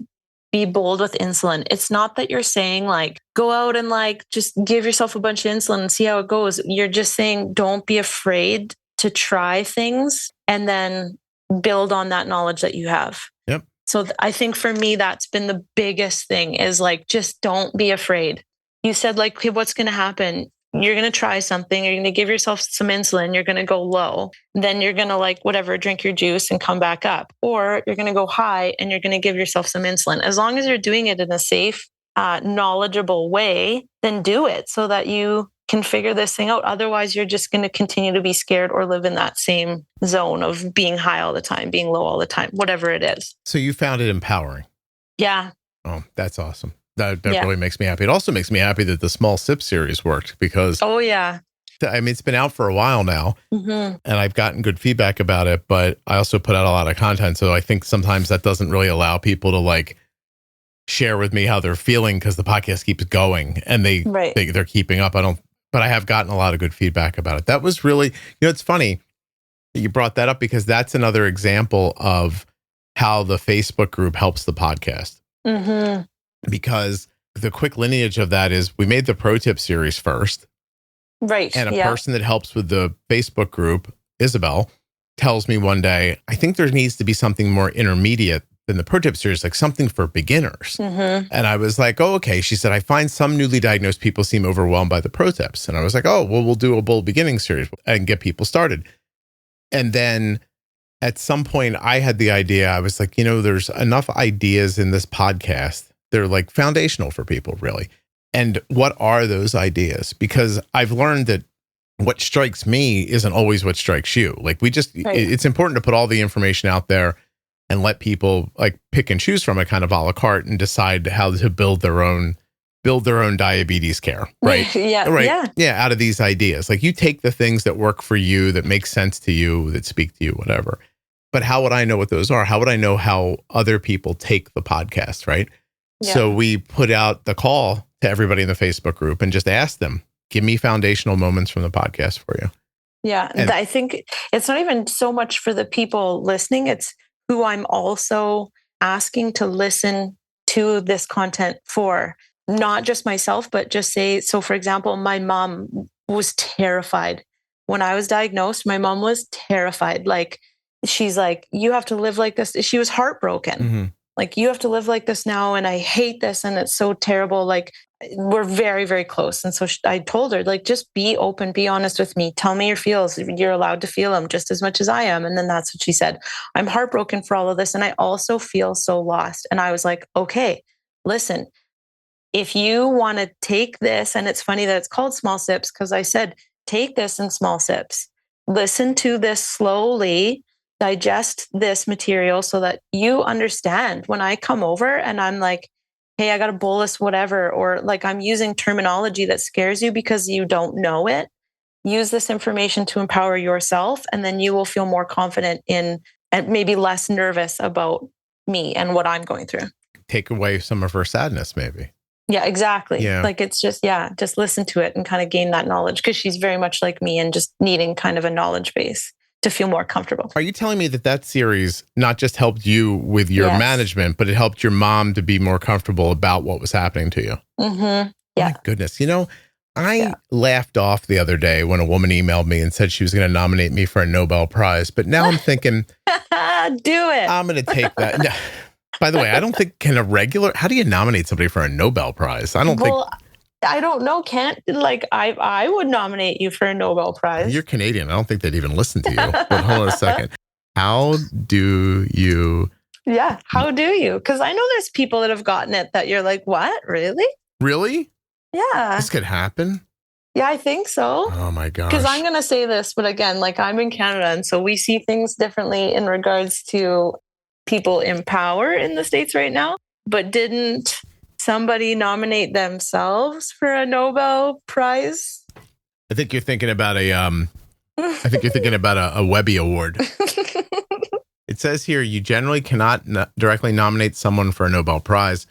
be bold with insulin, it's not that you're saying like, go out and like, just give yourself a bunch of insulin and see how it goes. You're just saying, don't be afraid to try things and then build on that knowledge that you have. Yep. So I think for me, that's been the biggest thing, is like, just don't be afraid. You said like, okay, what's going to happen? You're going to try something. You're going to give yourself some insulin. You're going to go low. Then you're going to like whatever, drink your juice and come back up. Or you're going to go high and you're going to give yourself some insulin. As long as you're doing it in a safe, knowledgeable way, then do it so that you can figure this thing out. Otherwise, you're just going to continue to be scared or live in that same zone of being high all the time, being low all the time, whatever it is. So you found it empowering. Yeah. Oh, that's awesome. That really makes me happy. It also makes me happy that the small sip series worked because, oh yeah, I mean, it's been out for a while now, and I've gotten good feedback about it, but I also put out a lot of content. So I think sometimes that doesn't really allow people to like share with me how they're feeling, because the podcast keeps going and they're keeping up. But I have gotten a lot of good feedback about it. That was really, it's funny that you brought that up, because that's another example of how the Facebook group helps the podcast. Mm-hmm. Because the quick lineage of that is, we made the pro tip series first. Right. And a person that helps with the Facebook group, Isabel, tells me one day, I think there needs to be something more intermediate than the pro tip series, like something for beginners. Mm-hmm. And I was like, oh, okay. She said, I find some newly diagnosed people seem overwhelmed by the pro tips. And I was like, oh, well, we'll do a bold beginning series and get people started. And then at some point I had the idea, I was like, there's enough ideas in this podcast. They're like foundational for people, really. And what are those ideas? Because I've learned that what strikes me isn't always what strikes you. Like, it's important to put all the information out there and let people like pick and choose from it, kind of a la carte, and decide how to build their own diabetes care. Right. Yeah. Out of these ideas, like, you take the things that work for you, that make sense to you, that speak to you, whatever. But how would I know what those are? How would I know how other people take the podcast? Right. Yeah. So we put out the call to everybody in the Facebook group and just asked them, give me foundational moments from the podcast for you. Yeah. And I think it's not even so much for the people listening. It's who I'm also asking to listen to this content for, not just myself, but just say, so for example, my mom was terrified when I was diagnosed. My mom was terrified. Like, she's like, you have to live like this. She was heartbroken. Mm-hmm. Like, you have to live like this now. And I hate this. And it's so terrible. Like, we're very, very close. And so I told her, like, just be open, be honest with me. Tell me your feels. You're allowed to feel them just as much as I am. And then that's what she said. I'm heartbroken for all of this. And I also feel so lost. And I was like, okay, listen, if you want to take this, and it's funny that it's called small sips, because I said, take this in small sips, listen to this slowly, digest this material so that you understand when I come over and I'm like, hey, I got a bolus, whatever, or like I'm using terminology that scares you because you don't know it. Use this information to empower yourself, and then you will feel more confident in, and maybe less nervous about me and what I'm going through. Take away some of her sadness, maybe. Yeah, exactly. Yeah. Like, it's just listen to it and kind of gain that knowledge, because she's very much like me and just needing kind of a knowledge base to feel more comfortable. Are you telling me that series not just helped you with your management, but it helped your mom to be more comfortable about what was happening to you? Mm-hmm. Yeah. My goodness. I laughed off the other day when a woman emailed me and said she was going to nominate me for a Nobel Prize. But now I'm thinking, Do it. I'm going to take that. No, by the way, I don't think how do you nominate somebody for a Nobel Prize? I don't know. I would nominate you for a Nobel Prize. You're Canadian. I don't think they'd even listen to you. But hold on a second. How do you? Yeah. How do you? Because I know there's people that have gotten it that you're like, what? Really? Really? Yeah. This could happen? Yeah, I think so. Oh my gosh. Because I'm going to say this, but again, like I'm in Canada, and so we see things differently in regards to people in power in the States right now. But didn't somebody nominate themselves for a Nobel Prize? I think you're thinking about a Webby Award. It says here, you generally cannot directly nominate someone for a Nobel Prize.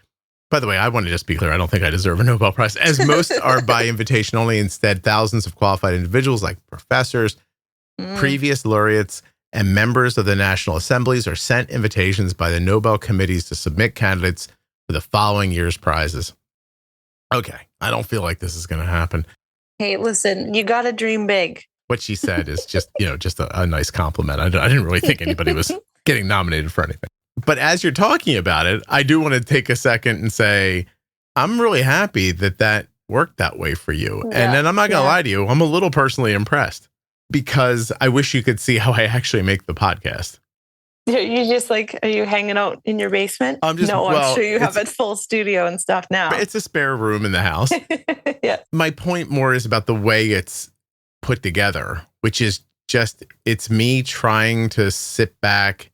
By the way, I want to just be clear. I don't think I deserve a Nobel Prize, as most are by invitation only. Instead, thousands of qualified individuals like professors, previous laureates, and members of the National Assemblies are sent invitations by the Nobel committees to submit candidates for the following year's prizes. Okay, I don't feel like this is going to happen. Hey, listen, you got to dream big. What she said is just a nice compliment. I didn't really think anybody was getting nominated for anything. But as you're talking about it, I do want to take a second and say, I'm really happy that worked that way for you. Yeah, and then I'm not going to lie to you. I'm a little personally impressed because I wish you could see how I actually make the podcast. You just like, are you hanging out in your basement? I'm sure you have a full studio and stuff now. It's a spare room in the house. Yeah. My point more is about the way it's put together, which is just, it's me trying to sit back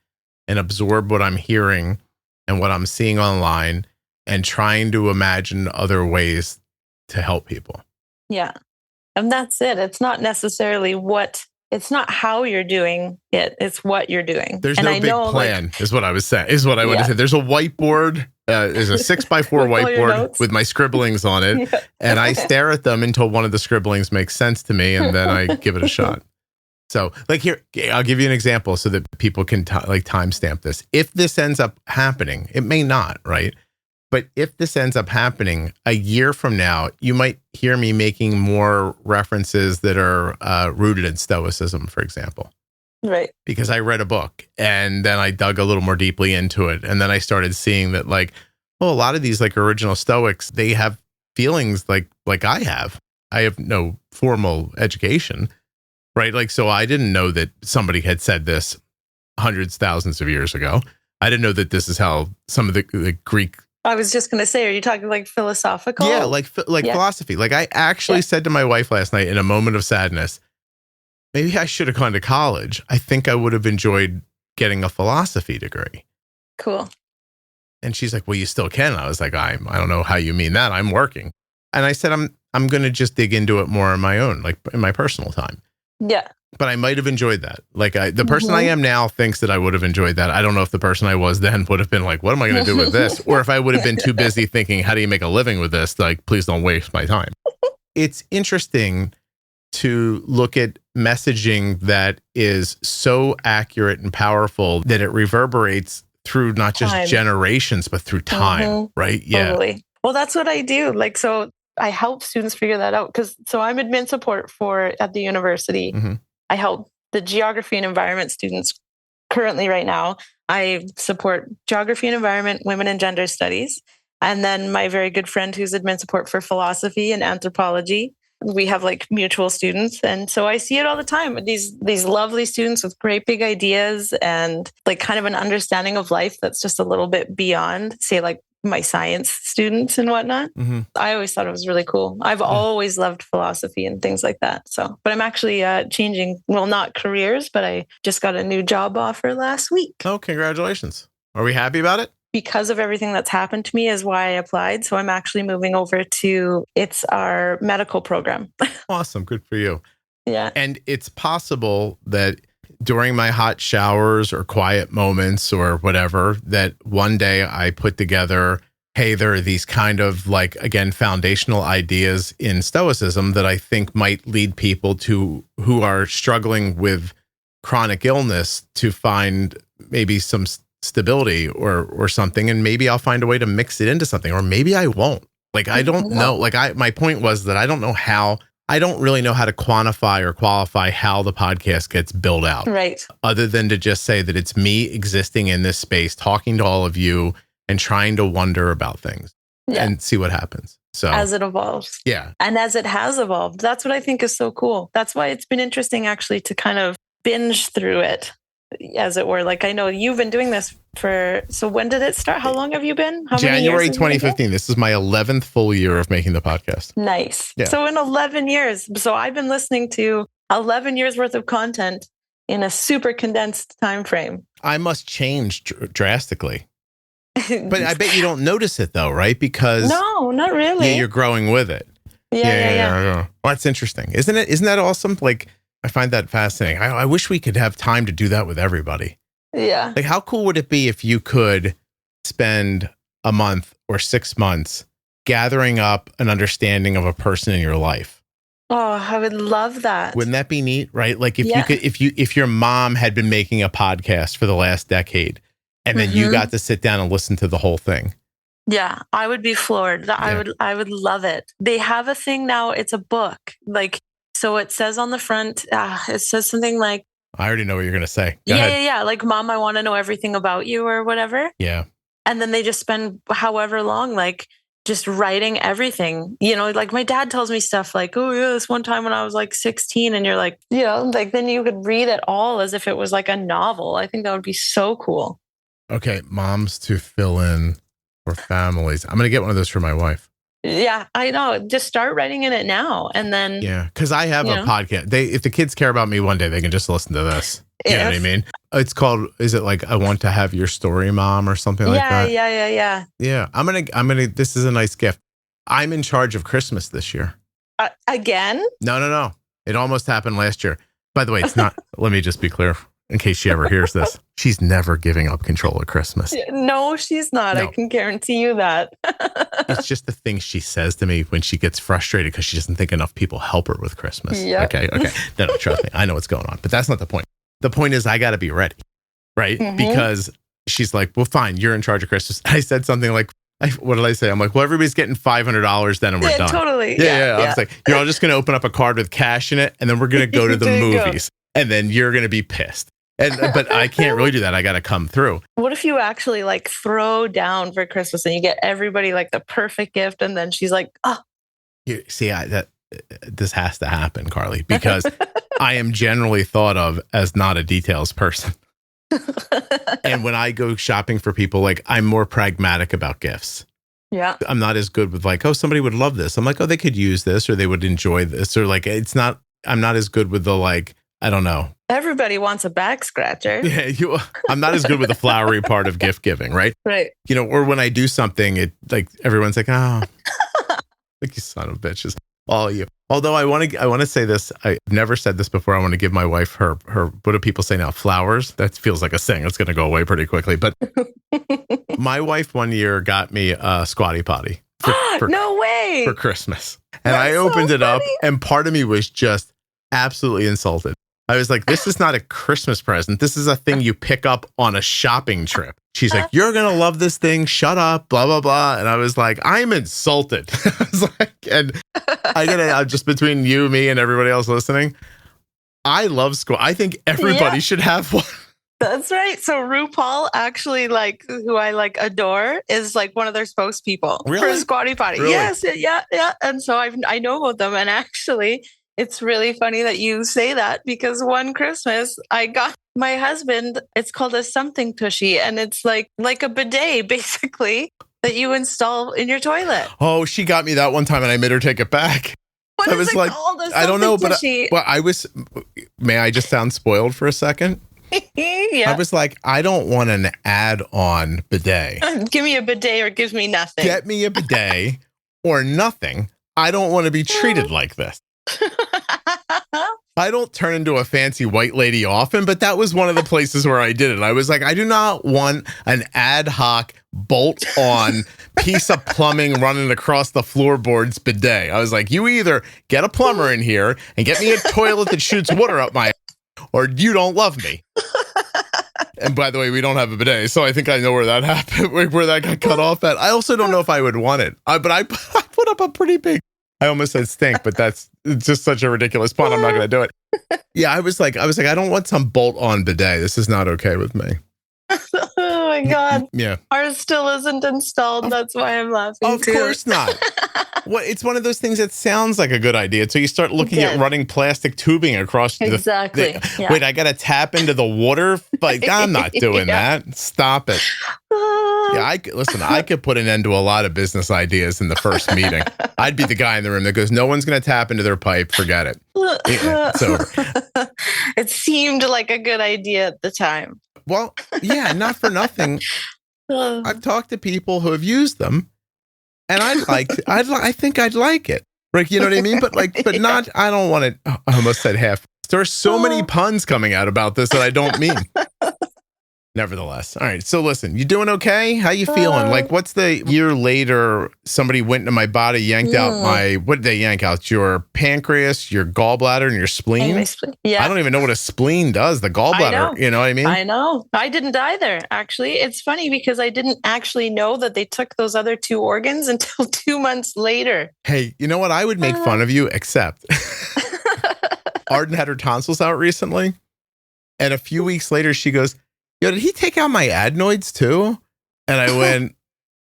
and absorb what I'm hearing and what I'm seeing online and trying to imagine other ways to help people. Yeah. And that's it. It's not necessarily it's not how you're doing it. It's what you're doing. There's no big plan, is what I was saying, is what I want to say. There's a whiteboard. There's a 6x4 whiteboard with my scribblings on it. Yeah. And I stare at them until one of the scribblings makes sense to me. And then I give it a shot. So like here, I'll give you an example so that people can timestamp this. If this ends up happening, it may not, right? But if this ends up happening a year from now, you might hear me making more references that are rooted in Stoicism, for example. Right. Because I read a book and then I dug a little more deeply into it. And then I started seeing that a lot of these original Stoics, they have feelings like I have. I have no formal education. Right. So I didn't know that somebody had said this hundreds, thousands of years ago. I didn't know that this is how some of the Greek. I was just going to say, are you talking philosophical? Yeah, philosophy. I actually said to my wife last night in a moment of sadness, maybe I should have gone to college. I think I would have enjoyed getting a philosophy degree. Cool. And she's like, well, you still can. I was like, I don't know how you mean that. I'm working. And I said, I'm going to just dig into it more on my own, in my personal time. Yeah. But I might have enjoyed that. The person I am now thinks that I would have enjoyed that. I don't know if the person I was then would have been like, what am I going to do with this? Or if I would have been too busy thinking, how do you make a living with this? Please don't waste my time. It's interesting to look at messaging that is so accurate and powerful that it reverberates through not just generations, but through time, right? Yeah. Totally. Well, that's what I do. So I help students figure that out so I'm admin support at the university. Mm-hmm. I help the geography and environment students currently right now. I support geography and environment, women and gender studies. And then my very good friend who's admin support for philosophy and anthropology. We have mutual students. And so I see it all the time. These lovely students with great big ideas and kind of an understanding of life that's just a little bit beyond, say, my science students and whatnot. Mm-hmm. I always thought it was really cool. I've always loved philosophy and things like that. But I'm actually changing, not careers, but I just got a new job offer last week. Oh, congratulations. Are we happy about it? Because of everything that's happened to me is why I applied. So I'm actually moving over it's our medical program. Awesome. Good for you. Yeah. And it's possible that during my hot showers or quiet moments or whatever, that one day I put together, hey, there are these kind of foundational ideas in Stoicism that I think might lead people who are struggling with chronic illness to find maybe some stability or something. And maybe I'll find a way to mix it into something, or maybe I won't. Like, I don't know. Like, my point was that I don't really know how to quantify or qualify how the podcast gets built out. Right. Other than to just say that it's me existing in this space, talking to all of you and trying to wonder about things and see what happens. So as it evolves. Yeah. And as it has evolved, that's what I think is so cool. That's why it's been interesting actually to kind of binge through it, as it were. Like, I know you've been doing this so when did it start? How long have you been? January 2015. This is my 11th full year of making the podcast. Nice. Yeah. So in 11 years. So I've been listening to 11 years worth of content in a super condensed time frame. I must change drastically. But I bet you don't notice it though, right? Because no, not really. Yeah, you're growing with it. Yeah. Well, that's interesting. Isn't it? Isn't that awesome? Like, I find that fascinating. I wish we could have time to do that with everybody. Yeah. Like, how cool would it be if you could spend a month or 6 months gathering up an understanding of a person in your life? Oh, I would love that. Wouldn't that be neat? Right? Like, if you could, if your mom had been making a podcast for the last decade and then you got to sit down and listen to the whole thing. Yeah, I would be floored. I would love it. They have a thing now. It's a book. Like, so it says on the front, it says something like, I already know what you're going to say. Yeah. Like, Mom, I want to know everything about you or whatever. Yeah. And then they just spend however long, like, just writing everything. You know, like, my dad tells me stuff like, oh yeah, this one time when I was like 16, and you're like, you know, like, then you could read it all as if it was like a novel. I think that would be so cool. Okay. Moms to fill in for families. I'm going to get one of those for my wife. Yeah, I know. Just start writing in it now. And then. Yeah. Cause I have a podcast. If the kids care about me one day, they can just listen to this. You know what I mean? It's called, is it like, I Want to Have Your Story, Mom, or something like that? Yeah. Yeah. I'm going to, this is a nice gift. I'm in charge of Christmas this year. Again? No. It almost happened last year. By the way, it's not, let me just be clear in case she ever hears this. She's never giving up control of Christmas. No, she's not. No. I can guarantee you that. It's just the thing she says to me when she gets frustrated because she doesn't think enough people help her with Christmas. Yep. Okay. No, trust me. I know what's going on, but that's not the point. The point is I got to be ready, right? Because she's like, well, fine, you're in charge of Christmas. I said something like, what did I say? I'm like, well, everybody's getting $500 then and we're done. Totally. Yeah. I was like, you're all just going to open up a card with cash in it and then we're going to go to the movies and then you're going to be pissed. But I can't really do that. I got to come through. What if you actually like throw down for Christmas and you get everybody like the perfect gift and then she's like, oh. You see, this has to happen, Carly, because I am generally thought of as not a details person. And when I go shopping for people, like, I'm more pragmatic about gifts. Yeah. I'm not as good with like, oh, somebody would love this. I'm like, oh, they could use this or they would enjoy this. Or like, I'm not as good with the like, I don't know. Everybody wants a back scratcher. Yeah, I'm not as good with the flowery part of gift giving, right? Right. You know, or when I do something, it like everyone's like, oh, like, you son of bitches, all of you. Although I want to say this, I've never said this before. I want to give my wife her. What do people say now? Flowers. That feels like a saying. It's going to go away pretty quickly. But my wife one year got me a squatty potty. No way. For Christmas, and I opened it up, and part of me was just absolutely insulted. I was like, this is not a Christmas present. This is a thing you pick up on a shopping trip. She's like, you're going to love this thing. Shut up, blah, blah, blah. And I was like, I'm insulted. I was like, and just between you, me, and everybody else listening, I love squat. I think everybody should have one. That's right. So RuPaul actually, like, who I like adore, is like one of their spokespeople for a squatty potty. Really? Yes. Yeah. And so I know about them. And actually, it's really funny that you say that because one Christmas I got my husband, it's called a something tushy, and it's like a bidet basically that you install in your toilet. Oh, she got me that one time and I made her take it back. What is it called? I don't know, but may I just sound spoiled for a second? Yeah. I was like, I don't want an add-on bidet. Give me a bidet or give me nothing. Get me a bidet or nothing. I don't want to be treated like this. I don't turn into a fancy white lady often, but that was one of the places where I did it. I was like, I do not want an ad hoc bolt-on piece of plumbing running across the floorboards bidet. I was like, you either get a plumber in here and get me a toilet that shoots water up my ass, or you don't love me. And by the way, we don't have a bidet, so I think I know where that happened, where that got cut off at. I also don't know if I would want it, but I put up a pretty big. I almost said stink, but that's just such a ridiculous pun. I'm not going to do it. Yeah, I was like, I don't want some bolt-on bidet. This is not okay with me. Oh my God. Yeah. Ours still isn't installed. That's why I'm laughing. Of course not. It's one of those things that sounds like a good idea. So you start looking at running plastic tubing across exactly. Yeah. Wait, I got to tap into the water? Like, I'm not doing that. Stop it. Yeah, I could put an end to a lot of business ideas in the first meeting. I'd be the guy in the room that goes, no one's going to tap into their pipe. Forget it. Yeah, it's over. It seemed like a good idea at the time. Well, yeah, not for nothing. I've talked to people who have used them, and I think I'd like it. Like, you know what I mean? But not, I don't want it. I almost said half. There are so many puns coming out about this that I don't mean. Nevertheless. All right. So listen, you doing okay? How you feeling? Like, what's the year later, somebody went into my body, yanked out what did they yank out? Your pancreas, your gallbladder, and your spleen? Yeah. I don't even know what a spleen does, the gallbladder. You know what I mean? I know. I didn't either, actually. It's funny because I didn't actually know that they took those other two organs until 2 months later. Hey, you know what? I would make fun of you, except Arden had her tonsils out recently. And a few weeks later, she goes, yo, did he take out my adenoids too? And I went,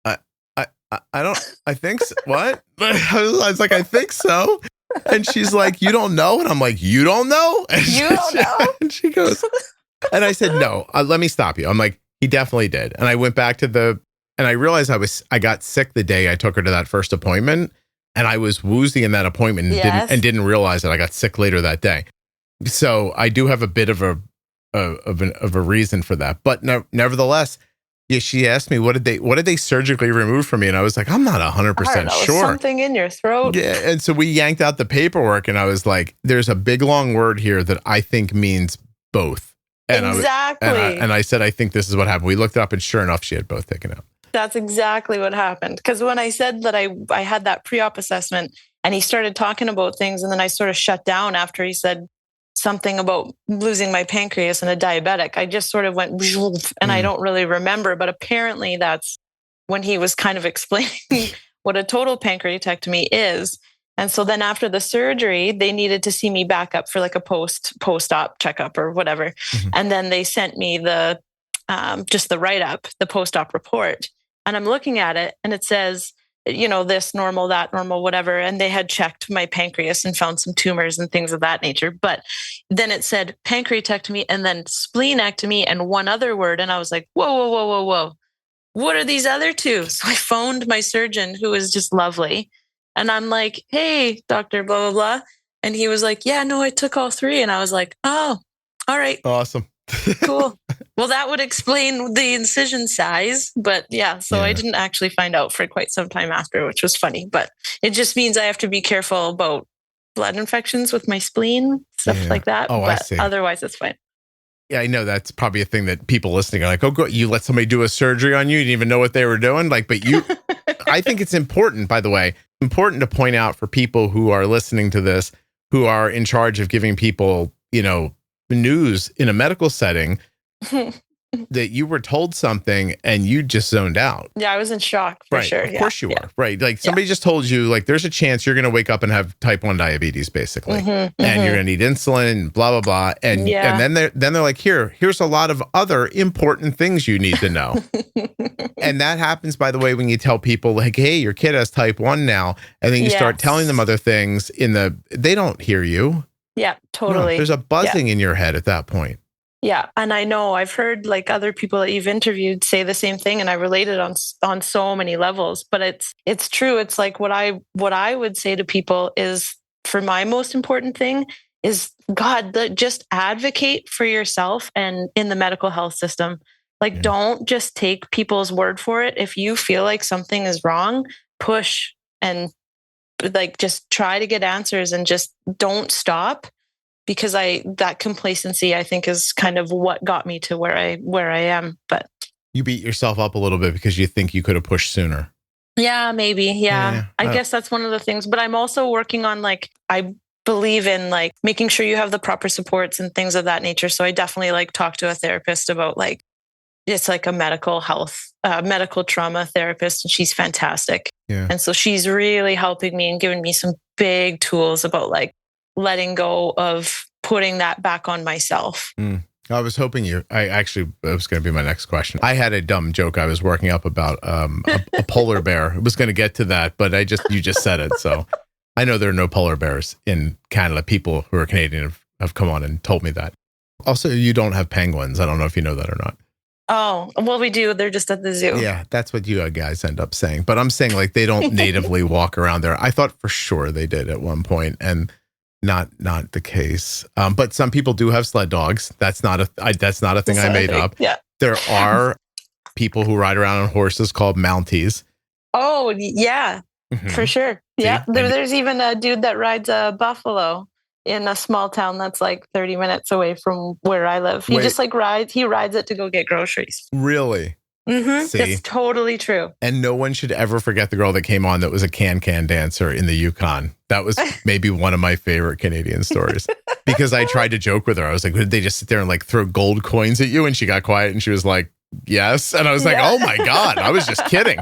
I think so. What? I was like, I think so. And she's like, you don't know? And I'm like, you don't know? And you don't know? And she goes, and I said, no, let me stop you. I'm like, he definitely did. And I went back to and I realized I got sick the day I took her to that first appointment. And I was woozy in that appointment and didn't realize that I got sick later that day. So I do have a bit of a reason for that. But nevertheless, yeah, she asked me, what did they surgically remove from me? And I was like, I'm not 100% sure. Something in your throat. Yeah. And so we yanked out the paperwork and I was like, there's a big long word here that I think means both. And exactly. I said, I think this is what happened. We looked it up and sure enough, she had both taken out. That's exactly what happened. Because when I said that I had that pre-op assessment and he started talking about things and then I sort of shut down after he said something about losing my pancreas and a diabetic, I just sort of went and I don't really remember. But apparently that's when he was kind of explaining what a total pancreatectomy is. And so then after the surgery, they needed to see me back up for like a post-op checkup or whatever. Mm-hmm. And then they sent me the just the write-up, the post-op report. And I'm looking at it and it says, you know, this normal, that normal, whatever. And they had checked my pancreas and found some tumors and things of that nature. But then it said pancreatectomy and then spleenectomy and one other word. And I was like, whoa. What are these other two? So I phoned my surgeon, who is just lovely. And I'm like, hey, Dr. blah, blah, blah. And he was like, yeah, no, I took all three. And I was like, oh, all right. Awesome. Cool. Well, that would explain the incision size. But yeah, I didn't actually find out for quite some time after, which was funny. But it just means I have to be careful about blood infections with my spleen, stuff like that. Oh, but I see. Otherwise, it's fine. Yeah, I know that's probably a thing that people listening are like, oh, you let somebody do a surgery on you. You didn't even know what they were doing. Like, but I think it's important, by the way, important to point out for people who are listening to this, who are in charge of giving people, you know, news in a medical setting, that you were told something and you just zoned out. Yeah, I was in shock for sure. Of course you are. Right. Like somebody just told you, like, there's a chance you're going to wake up and have type 1 diabetes, basically. And you're going to need insulin and blah, blah, blah. And then they're like, here's a lot of other important things you need to know. And that happens, by the way, when you tell people like, hey, your kid has type 1 now. And then you start telling them other things they don't hear you. Yeah, totally. No, there's a buzzing in your head at that point. Yeah. And I know I've heard like other people that you've interviewed say the same thing. And I related on so many levels, but it's true. It's like what I would say to people is, for my most important thing is, just advocate for yourself and in the medical health system. Like, don't just take people's word for it. If you feel like something is wrong, push and like just try to get answers and just don't stop. Because that complacency, I think, is kind of what got me to where I am. But you beat yourself up a little bit because you think you could have pushed sooner. Yeah, maybe. Yeah. I guess that's one of the things. But I'm also working on, like, I believe in like making sure you have the proper supports and things of that nature. So I definitely like talk to a therapist about like, it's like a medical trauma therapist, and she's fantastic. Yeah. And so she's really helping me and giving me some big tools about like letting go of putting that back on myself. I was hoping it was going to be my next question. I had a dumb joke I was working up about a polar bear. It was going to get to that, but you just said it. So I know there are no polar bears in Canada. People who are Canadian have come on and told me that. Also, you don't have penguins. I don't know if you know that or not. Oh, well, we do. They're just at the zoo. Yeah, that's what you guys end up saying. But I'm saying like they don't natively walk around there. I thought for sure they did at one point, and not the case. But some people do have sled dogs. That's not a thing I made up. Yeah. There are people who ride around on horses called Mounties. Oh, yeah, for sure. Yeah. There's even a dude that rides a buffalo in a small town that's like 30 minutes away from where I live. He just like rides it to go get groceries. Really? Mm-hmm. See? That's totally true. And no one should ever forget the girl that came on that was a can-can dancer in the Yukon. That was maybe one of my favorite Canadian stories. Because I tried to joke with her. I was like, did they just sit there and like throw gold coins at you? And she got quiet and she was like, yes. And I was like, oh my God, I was just kidding.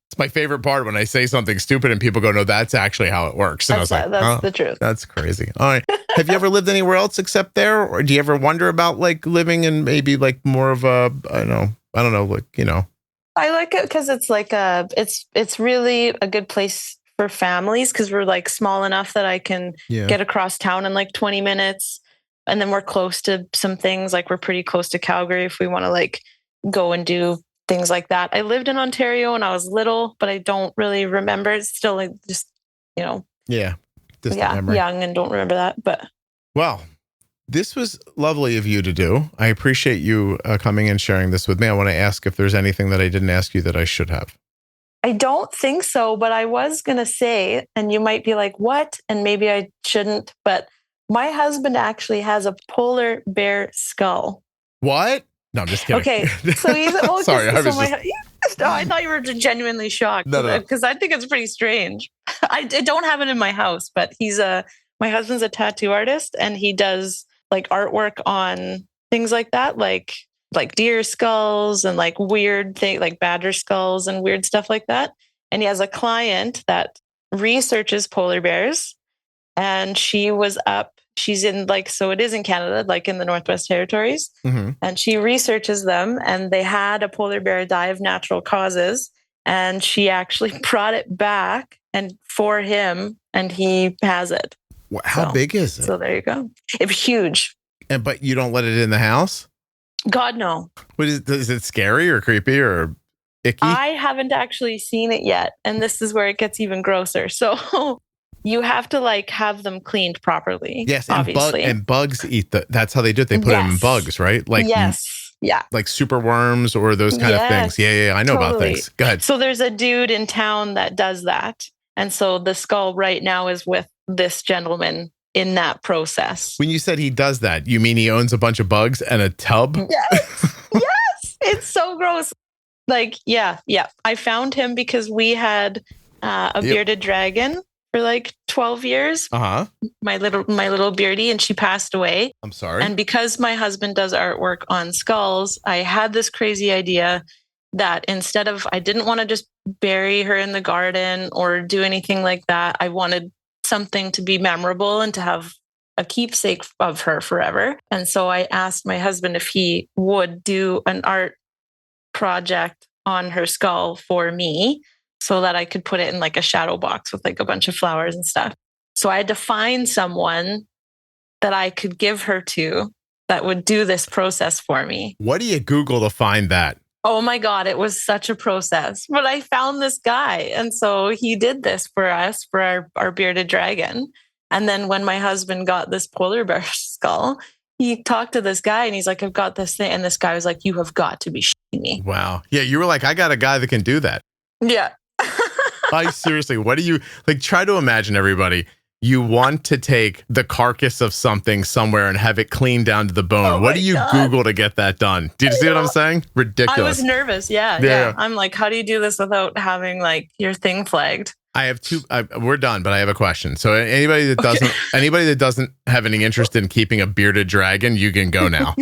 It's my favorite part when I say something stupid and people go, no, that's actually how it works. And I was like, that's the truth. That's crazy. All right. Have you ever lived anywhere else except there? Or do you ever wonder about like living in maybe like more of a, I don't know, like, you know. I like it because it's like it's really a good place for families because we're like small enough that I can get across town in like 20 minutes. And then we're close to some things, like we're pretty close to Calgary if we want to like go and do things like that. I lived in Ontario when I was little, but I don't really remember. It's still like just, you know. Yeah. Young and don't remember that. But well, this was lovely of you to do. I appreciate you coming and sharing this with me. I want to ask if there's anything that I didn't ask you that I should have. I don't think so, but I was going to say, and you might be like, what? And maybe I shouldn't, but my husband actually has a polar bear skull. What? No, I'm just kidding. Okay. So he's sorry. No, I thought you were genuinely shocked because I think it's pretty strange. I don't have it in my house, but my husband's a tattoo artist and he does like artwork on things like that, like deer skulls and like weird things like badger skulls and weird stuff like that. And he has a client that researches polar bears, and she's in like, so it is in Canada, like in the Northwest Territories. Mm-hmm. And she researches them, and they had a polar bear die of natural causes. And she actually brought it back and for him, and he has it. How big is it? So there you go. It's huge. But you don't let it in the house? God, no. Is it scary or creepy or icky? I haven't actually seen it yet. And this is where it gets even grosser. So you have to like have them cleaned properly. Yes, obviously. And bugs eat that's how they do it. They put them in bugs, right? Like yeah, like super worms or those kind of things. Yeah, I know about things. Go ahead. So there's a dude in town that does that, and so the skull right now is with this gentleman in that process. When you said he does that, you mean he owns a bunch of bugs and a tub? Yes, yes, it's so gross. Like, yeah. I found him because we had a bearded dragon for like 12 years. Uh-huh. My little beardy, and she passed away. I'm sorry. And because my husband does artwork on skulls, I had this crazy idea that instead of, I didn't want to just bury her in the garden or do anything like that. I wanted something to be memorable and to have a keepsake of her forever. And so I asked my husband if he would do an art project on her skull for me so that I could put it in like a shadow box with like a bunch of flowers and stuff. So I had to find someone that I could give her to that would do this process for me. What do you Google to find that? Oh my God, it was such a process. But I found this guy. And so he did this for us, for our bearded dragon. And then when my husband got this polar bear skull, he talked to this guy and he's like, I've got this thing. And this guy was like, you have got to be shitting me. Wow. Yeah, you were like, I got a guy that can do that. Yeah. Seriously, what do you, like, try to imagine, everybody. You want to take the carcass of something somewhere and have it cleaned down to the bone. What do you Google to get that done? Do you see what I'm saying? Ridiculous. I was nervous. Yeah. I'm like, how do you do this without having like your thing flagged? I have two. We're done, but I have a question. So anybody that doesn't have any interest in keeping a bearded dragon, you can go now.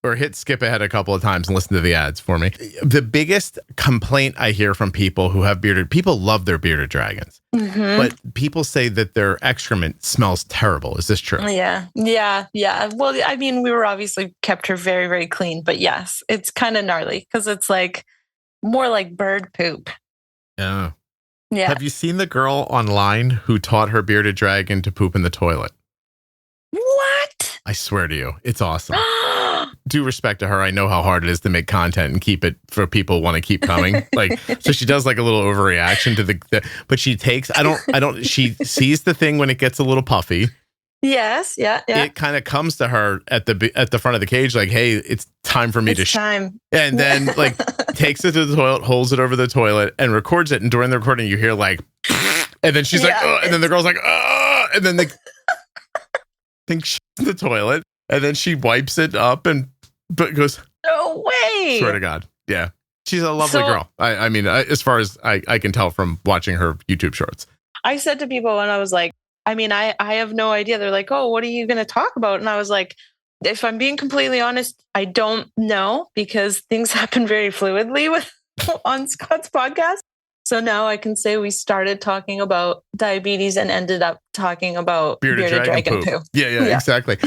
Or hit skip ahead a couple of times and listen to the ads for me. The biggest complaint I hear from people who have people love their bearded dragons, but people say that their excrement smells terrible. Is this true? Yeah. Well, I mean, we were obviously kept her very, very clean, but yes, it's kind of gnarly because it's like more like bird poop. Oh. Yeah. Have you seen the girl online who taught her bearded dragon to poop in the toilet? What? I swear to you, it's awesome. Due respect to her, I know how hard it is to make content and keep it for people who want to keep coming. Like, so she does like a little overreaction to but she takes, she sees the thing when it gets a little puffy. Yes. Yeah. It kind of comes to her at the front of the cage, like, hey, it's time for me to time. And then like takes it to the toilet, holds it over the toilet and records it. And during the recording, you hear like, and then she's like, oh, and then the girl's like, oh, and then the thing shits in the toilet. And then she wipes it up but goes, no way. Swear to God. Yeah. She's a lovely girl. I mean, as far as I can tell from watching her YouTube shorts. I said to people when I was like, I mean, I have no idea. They're like, oh, what are you going to talk about? And I was like, if I'm being completely honest, I don't know because things happen very fluidly on Scott's podcast. So now I can say we started talking about diabetes and ended up talking about bearded dragon poo. Yeah, exactly.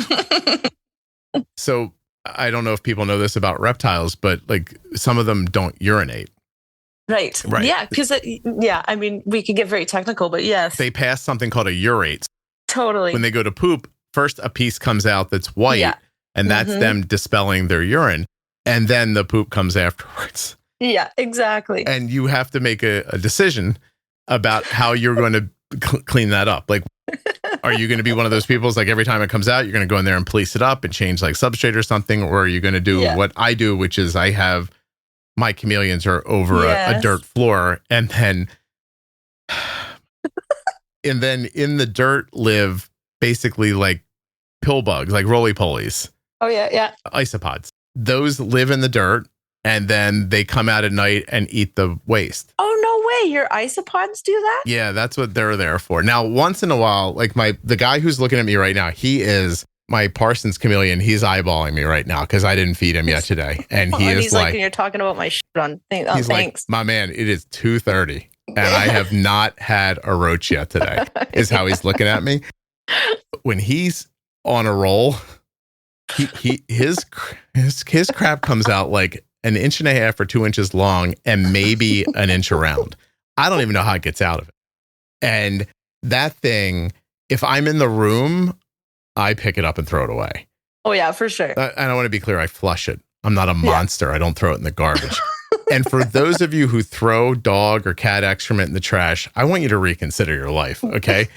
So I don't know if people know this about reptiles, but like some of them don't urinate. Right. Yeah. Because, I mean, we could get very technical, but yes. They pass something called a urate. Totally. When they go to poop, first a piece comes out that's white, and that's them dispelling their urine. And then the poop comes afterwards. Yeah, exactly. And you have to make a decision about how you're going to clean that up. Like, are you going to be one of those people? It's like every time it comes out, you're going to go in there and police it up and change like substrate or something? Or are you going to do what I do, which is I have my chameleons are over a dirt floor and then in the dirt live basically like pill bugs, like roly-polies. Oh, yeah. Isopods. Those live in the dirt and then they come out at night and eat the waste. Oh, no way. Your isopods do that? Yeah, that's what they're there for. Now, once in a while, like the guy who's looking at me right now, he is my Parsons chameleon. He's eyeballing me right now because I didn't feed him yet today. And he's like, you're talking about my shit on things. He's thanks. like, my man, it is 2:30 and I have not had a roach yet today, is how he's looking at me. When he's on a roll, his crap comes out like an inch and a half or 2 inches long and maybe an inch around. I don't even know how it gets out of it. And that thing, if I'm in the room, I pick it up and throw it away. Oh, yeah, for sure. And I want to be clear, I flush it. I'm not a monster. I don't throw it in the garbage. And for those of you who throw dog or cat excrement in the trash, I want you to reconsider your life, okay?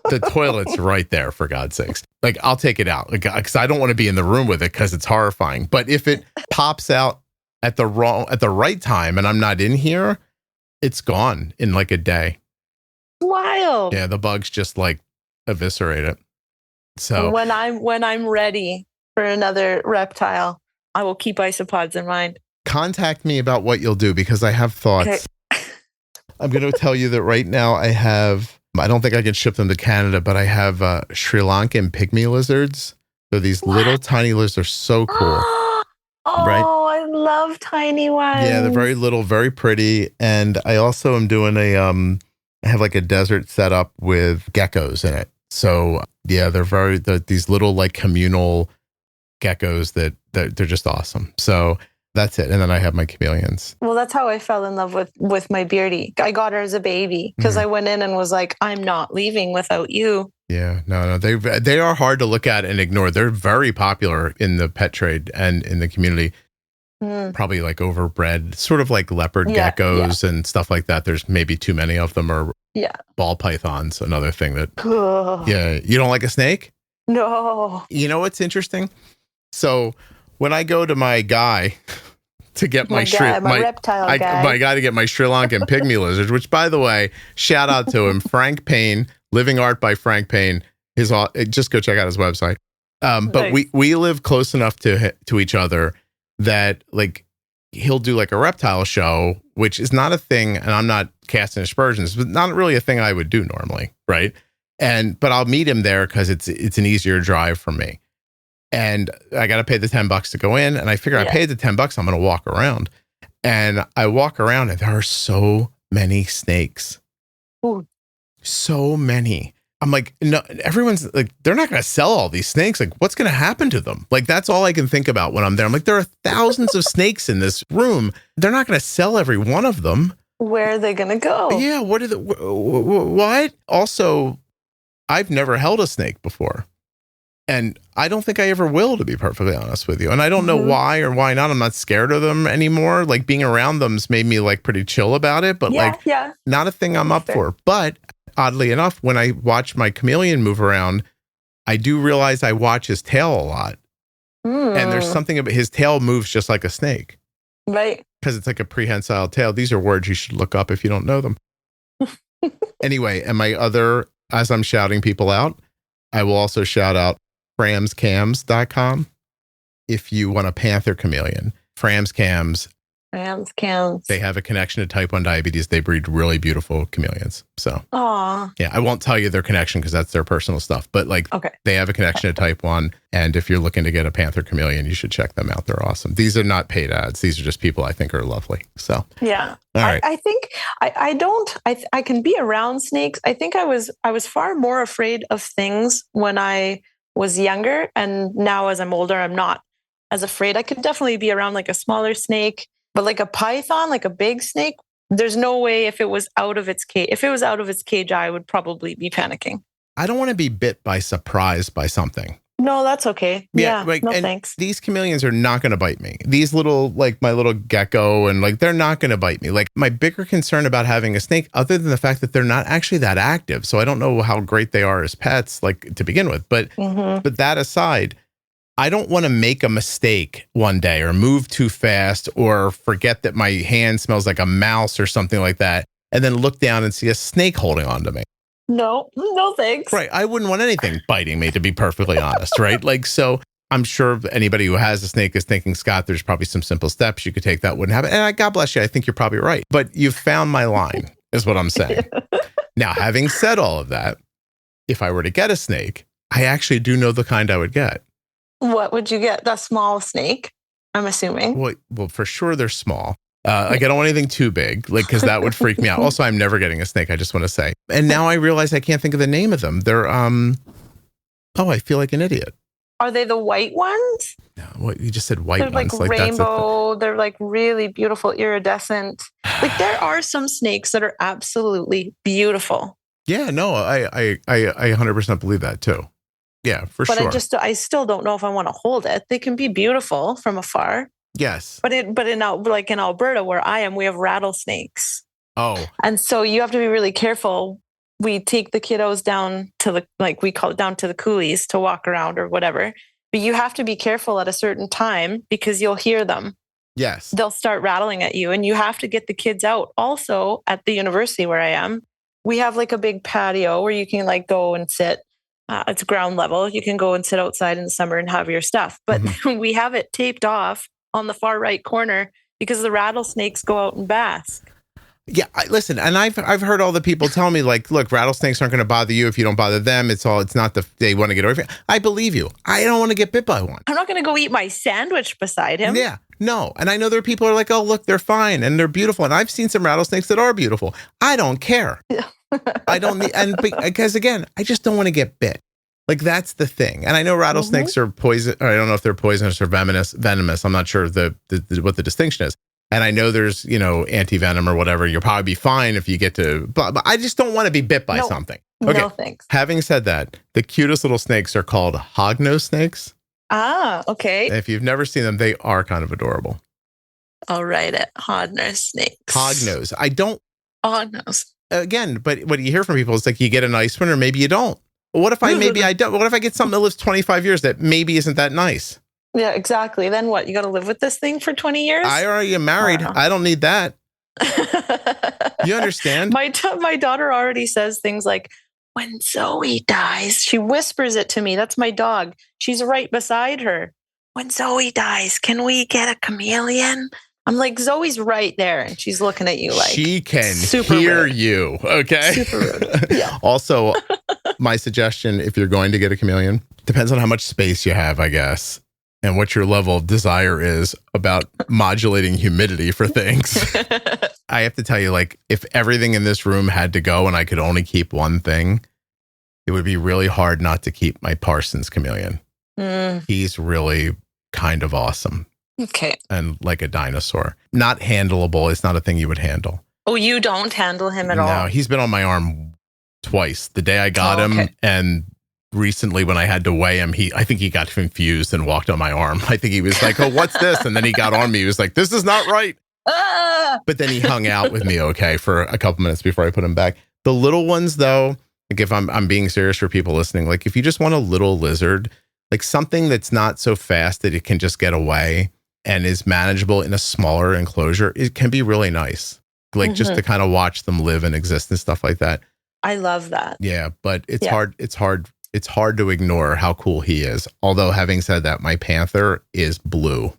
The toilet's right there, for God's sakes. Like, I'll take it out because I don't want to be in the room with it because it's horrifying. But if it pops out at the right time and I'm not in here, it's gone in like a day. Wild. Yeah, the bugs just like eviscerate it. So when I'm ready for another reptile, I will keep isopods in mind. Contact me about what you'll do because I have thoughts. Okay. I'm going to tell you that right now I don't think I can ship them to Canada, but I have Sri Lankan pygmy lizards. So these little tiny lizards are so cool. Oh, right? I love tiny ones. Yeah, they're very little, very pretty. And I also am doing I have like a desert setup with geckos in it. So yeah, they're these little like communal geckos that they're just awesome. So that's it. And then I have my chameleons. Well, that's how I fell in love with my Beardy. I got her as a baby because I went in and was like, I'm not leaving without you. Yeah, no, they are hard to look at and ignore. They're very popular in the pet trade and in the community. Probably like overbred, sort of like leopard geckos and stuff like that. There's maybe too many of them, or ball pythons, another thing that. Yeah, you don't like a snake? No. You know what's interesting? So when I go to my guy to get my reptile guy, my guy to get my Sri Lankan pygmy lizard, which by the way, shout out to him, Frank Payne, Living Art by Frank Payne. Just go check out his website. But we live close enough to each other that like he'll do like a reptile show, which is not a thing. And I'm not casting aspersions, but not really a thing I would do normally. Right. But I'll meet him there because it's an easier drive for me. And I got to pay the $10 to go in. And I figure I paid the $10. I'm going to walk around. And I walk around and there are so many snakes. Ooh. So many. I'm like, no, everyone's like, they're not going to sell all these snakes. Like, what's going to happen to them? Like, that's all I can think about when I'm there. I'm like, there are thousands of snakes in this room. They're not going to sell every one of them. Where are they going to go? Yeah. What? Also, I've never held a snake before. And I don't think I ever will, to be perfectly honest with you. And I don't know why or why not. I'm not scared of them anymore. Like, being around them's made me like pretty chill about it, but not a thing I'm up for. But oddly enough, when I watch my chameleon move around, I do realize I watch his tail a lot. And there's something about his tail moves just like a snake. Right. Because it's like a prehensile tail. These are words you should look up if you don't know them. Anyway, as I'm shouting people out, I will also shout out framscams.com if you want a panther chameleon. Framscams. They have a connection to type 1 diabetes. They breed really beautiful chameleons. So, yeah, I won't tell you their connection because that's their personal stuff. But they have a connection to type 1. And if you're looking to get a panther chameleon, you should check them out. They're awesome. These are not paid ads. These are just people I think are lovely. So, yeah. All right. I think I can be around snakes. I think I was far more afraid of things when I was younger. And now as I'm older, I'm not as afraid. I could definitely be around like a smaller snake. But like a python, like a big snake, there's no way if it was out of its cage. If it was out of its cage, I would probably be panicking. I don't want to be bit by surprise by something. No, that's okay. Yeah, no thanks. These chameleons are not going to bite me. These little, like my little gecko, and like they're not going to bite me. Like, my bigger concern about having a snake, other than the fact that they're not actually that active, so I don't know how great they are as pets, like to begin with. But that aside, I don't want to make a mistake one day or move too fast or forget that my hand smells like a mouse or something like that, and then look down and see a snake holding onto me. No thanks. Right. I wouldn't want anything biting me, to be perfectly honest. Right. Like, so I'm sure anybody who has a snake is thinking, Scott, there's probably some simple steps you could take that wouldn't happen. And God bless you. I think you're probably right. But you've found my line is what I'm saying. Now, having said all of that, if I were to get a snake, I actually do know the kind I would get. What would you get? The small snake, I'm assuming. Well, for sure they're small. Like, I don't want anything too big, like, because that would freak me out. Also, I'm never getting a snake, I just want to say. And now I realize I can't think of the name of them. They're, I feel like an idiot. Are they the white ones? No, what you just said white they're ones. Like rainbow. They're like really beautiful, iridescent. Like, there are some snakes that are absolutely beautiful. Yeah, no, I 100% believe that too. Yeah, for sure. But I still don't know if I want to hold it. They can be beautiful from afar. Yes. But in Alberta, where I am, we have rattlesnakes. Oh. And so you have to be really careful. We take the kiddos down to we call it down to the coulees to walk around or whatever. But you have to be careful at a certain time because you'll hear them. Yes. They'll start rattling at you and you have to get the kids out. Also, at the university where I am, we have like a big patio where you can like go and sit. It's ground level. You can go and sit outside in the summer and have your stuff. But we have it taped off on the far right corner because the rattlesnakes go out and bask. Yeah, listen, and I've heard all the people tell me, like, look, rattlesnakes aren't going to bother you if you don't bother them. It's not they want to get away from you. I believe you. I don't want to get bit by one. I'm not going to go eat my sandwich beside him. Yeah, no. And I know there are people who are like, oh, look, they're fine and they're beautiful. And I've seen some rattlesnakes that are beautiful. I don't care. I don't need, and because again, I just don't want to get bit. Like, that's the thing. And I know rattlesnakes are poison. Or I don't know if they're poisonous or venomous. I'm not sure what the distinction is. And I know there's, anti-venom or whatever. You'll probably be fine if you get to, but I just don't want to be bit by something. Okay. No, thanks. Having said that, the cutest little snakes are called hognose snakes. Ah, okay. And if you've never seen them, they are kind of adorable. I'll write it. Hognose snakes. Hognose. I don't. Hognose. Again, but what you hear from people is like, you get a nice one or maybe you don't. What if I don't? What if I get something that lives 25 years that maybe isn't that nice? Yeah, exactly. Then what? You got to live with this thing for 20 years? I already am married. I don't need that. You understand? My daughter already says things like, when Zoe dies, she whispers it to me. That's my dog. She's right beside her. When Zoe dies, can we get a chameleon? I'm like, Zoe's right there. And she's looking at you like she can super hear rude. you. Okay. Super rude. Yeah. Also, my suggestion, if you're going to get a chameleon, depends on how much space you have, I guess, and what your level of desire is about modulating humidity for things. I have to tell you, like, if everything in this room had to go and I could only keep one thing, it would be really hard not to keep my Parsons chameleon. He's really kind of awesome. Okay. And like a dinosaur. Not handleable. It's not a thing you would handle. Oh, you don't handle him at all? No, he's been on my arm twice. The day I got him, and recently when I had to weigh him, I think he got confused and walked on my arm. I think he was like, oh, what's this? And then he got on me. He was like, this is not right. But then he hung out with me, okay, for a couple minutes before I put him back. The little ones, though, like if I'm being serious for people listening, like if you just want a little lizard, like something that's not so fast that it can just get away and is manageable in a smaller enclosure, it can be really nice. Like just to kind of watch them live and exist and stuff like that. I love that. Yeah, but it's hard. It's hard to ignore how cool he is. Although having said that, my Panther is blue.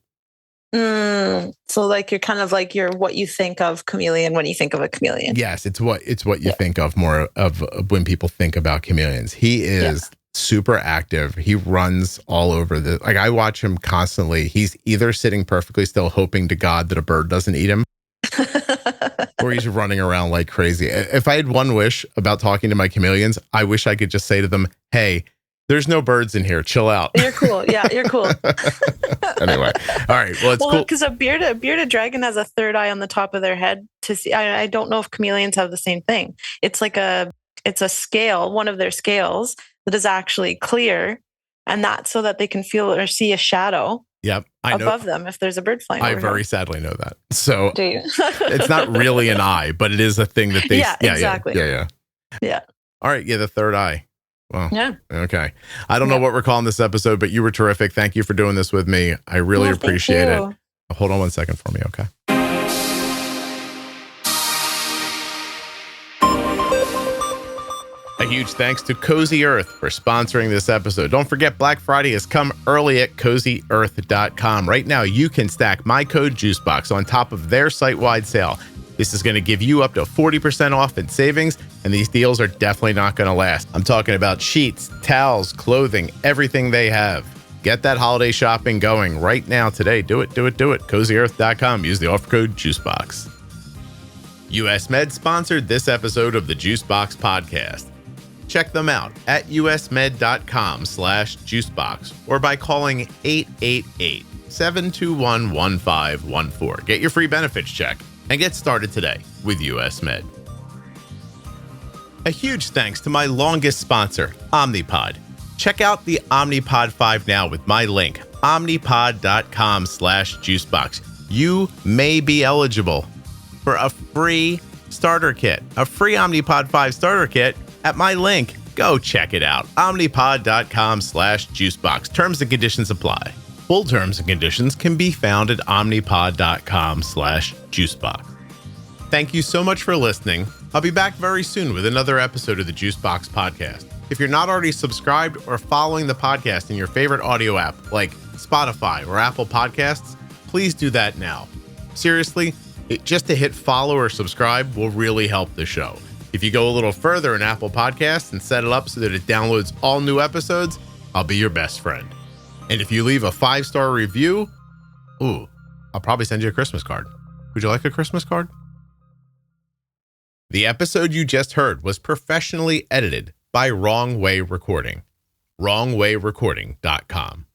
So like you're kind of like what you think of chameleon when you think of a chameleon. Yes, it's what you think of more of when people think about chameleons. He is super active. He runs all over like I watch him constantly. He's either sitting perfectly still hoping to God that a bird doesn't eat him, or he's running around like crazy. If I had one wish about talking to my chameleons, I wish I could just say to them, hey, there's no birds in here. Chill out. You're cool. Yeah, you're cool. Anyway. All right. Well, it's cool. Because a bearded dragon has a third eye on the top of their head to see. I don't know if chameleons have the same thing. It's like it's a scale, one of their scales that is actually clear. And that's so that they can feel or see a shadow above them if there's a bird flying over. I very sadly know that. So do you? It's not really an eye, but it is a thing that they... Yeah, exactly. Yeah. All right. Yeah, the third eye. Well, yeah. Okay. I don't know what we're calling this episode, but you were terrific. Thank you for doing this with me. I really appreciate it. Hold on one second for me, okay? A huge thanks to Cozy Earth for sponsoring this episode. Don't forget, Black Friday has come early at CozyEarth.com. Right now, you can stack my code Juicebox on top of their site-wide sale. This is going to give you up to 40% off in savings, and these deals are definitely not going to last. I'm talking about sheets, towels, clothing, everything they have. Get that holiday shopping going right now today. Do it. CozyEarth.com. Use the offer code Juicebox. US Med sponsored this episode of the Juicebox Podcast. Check them out at usmed.com/juicebox or by calling 888-721-1514. Get your free benefits check and get started today with US Med. A huge thanks to my longest sponsor, Omnipod. Check out the Omnipod 5 now with my link, omnipod.com/juicebox. You may be eligible for a free starter kit, a free Omnipod 5 starter kit at my link. Go check it out, omnipod.com/juicebox. Terms and conditions apply. Full terms and conditions can be found at omnipod.com/juicebox. Thank you so much for listening. I'll be back very soon with another episode of the Juicebox Podcast. If you're not already subscribed or following the podcast in your favorite audio app like Spotify or Apple Podcasts, please do that now. Seriously, just to hit follow or subscribe will really help the show. If you go a little further in Apple Podcasts and set it up so that it downloads all new episodes, I'll be your best friend. And if you leave a 5-star review, I'll probably send you a Christmas card. Would you like a Christmas card? The episode you just heard was professionally edited by Wrong Way Recording. WrongWayRecording.com.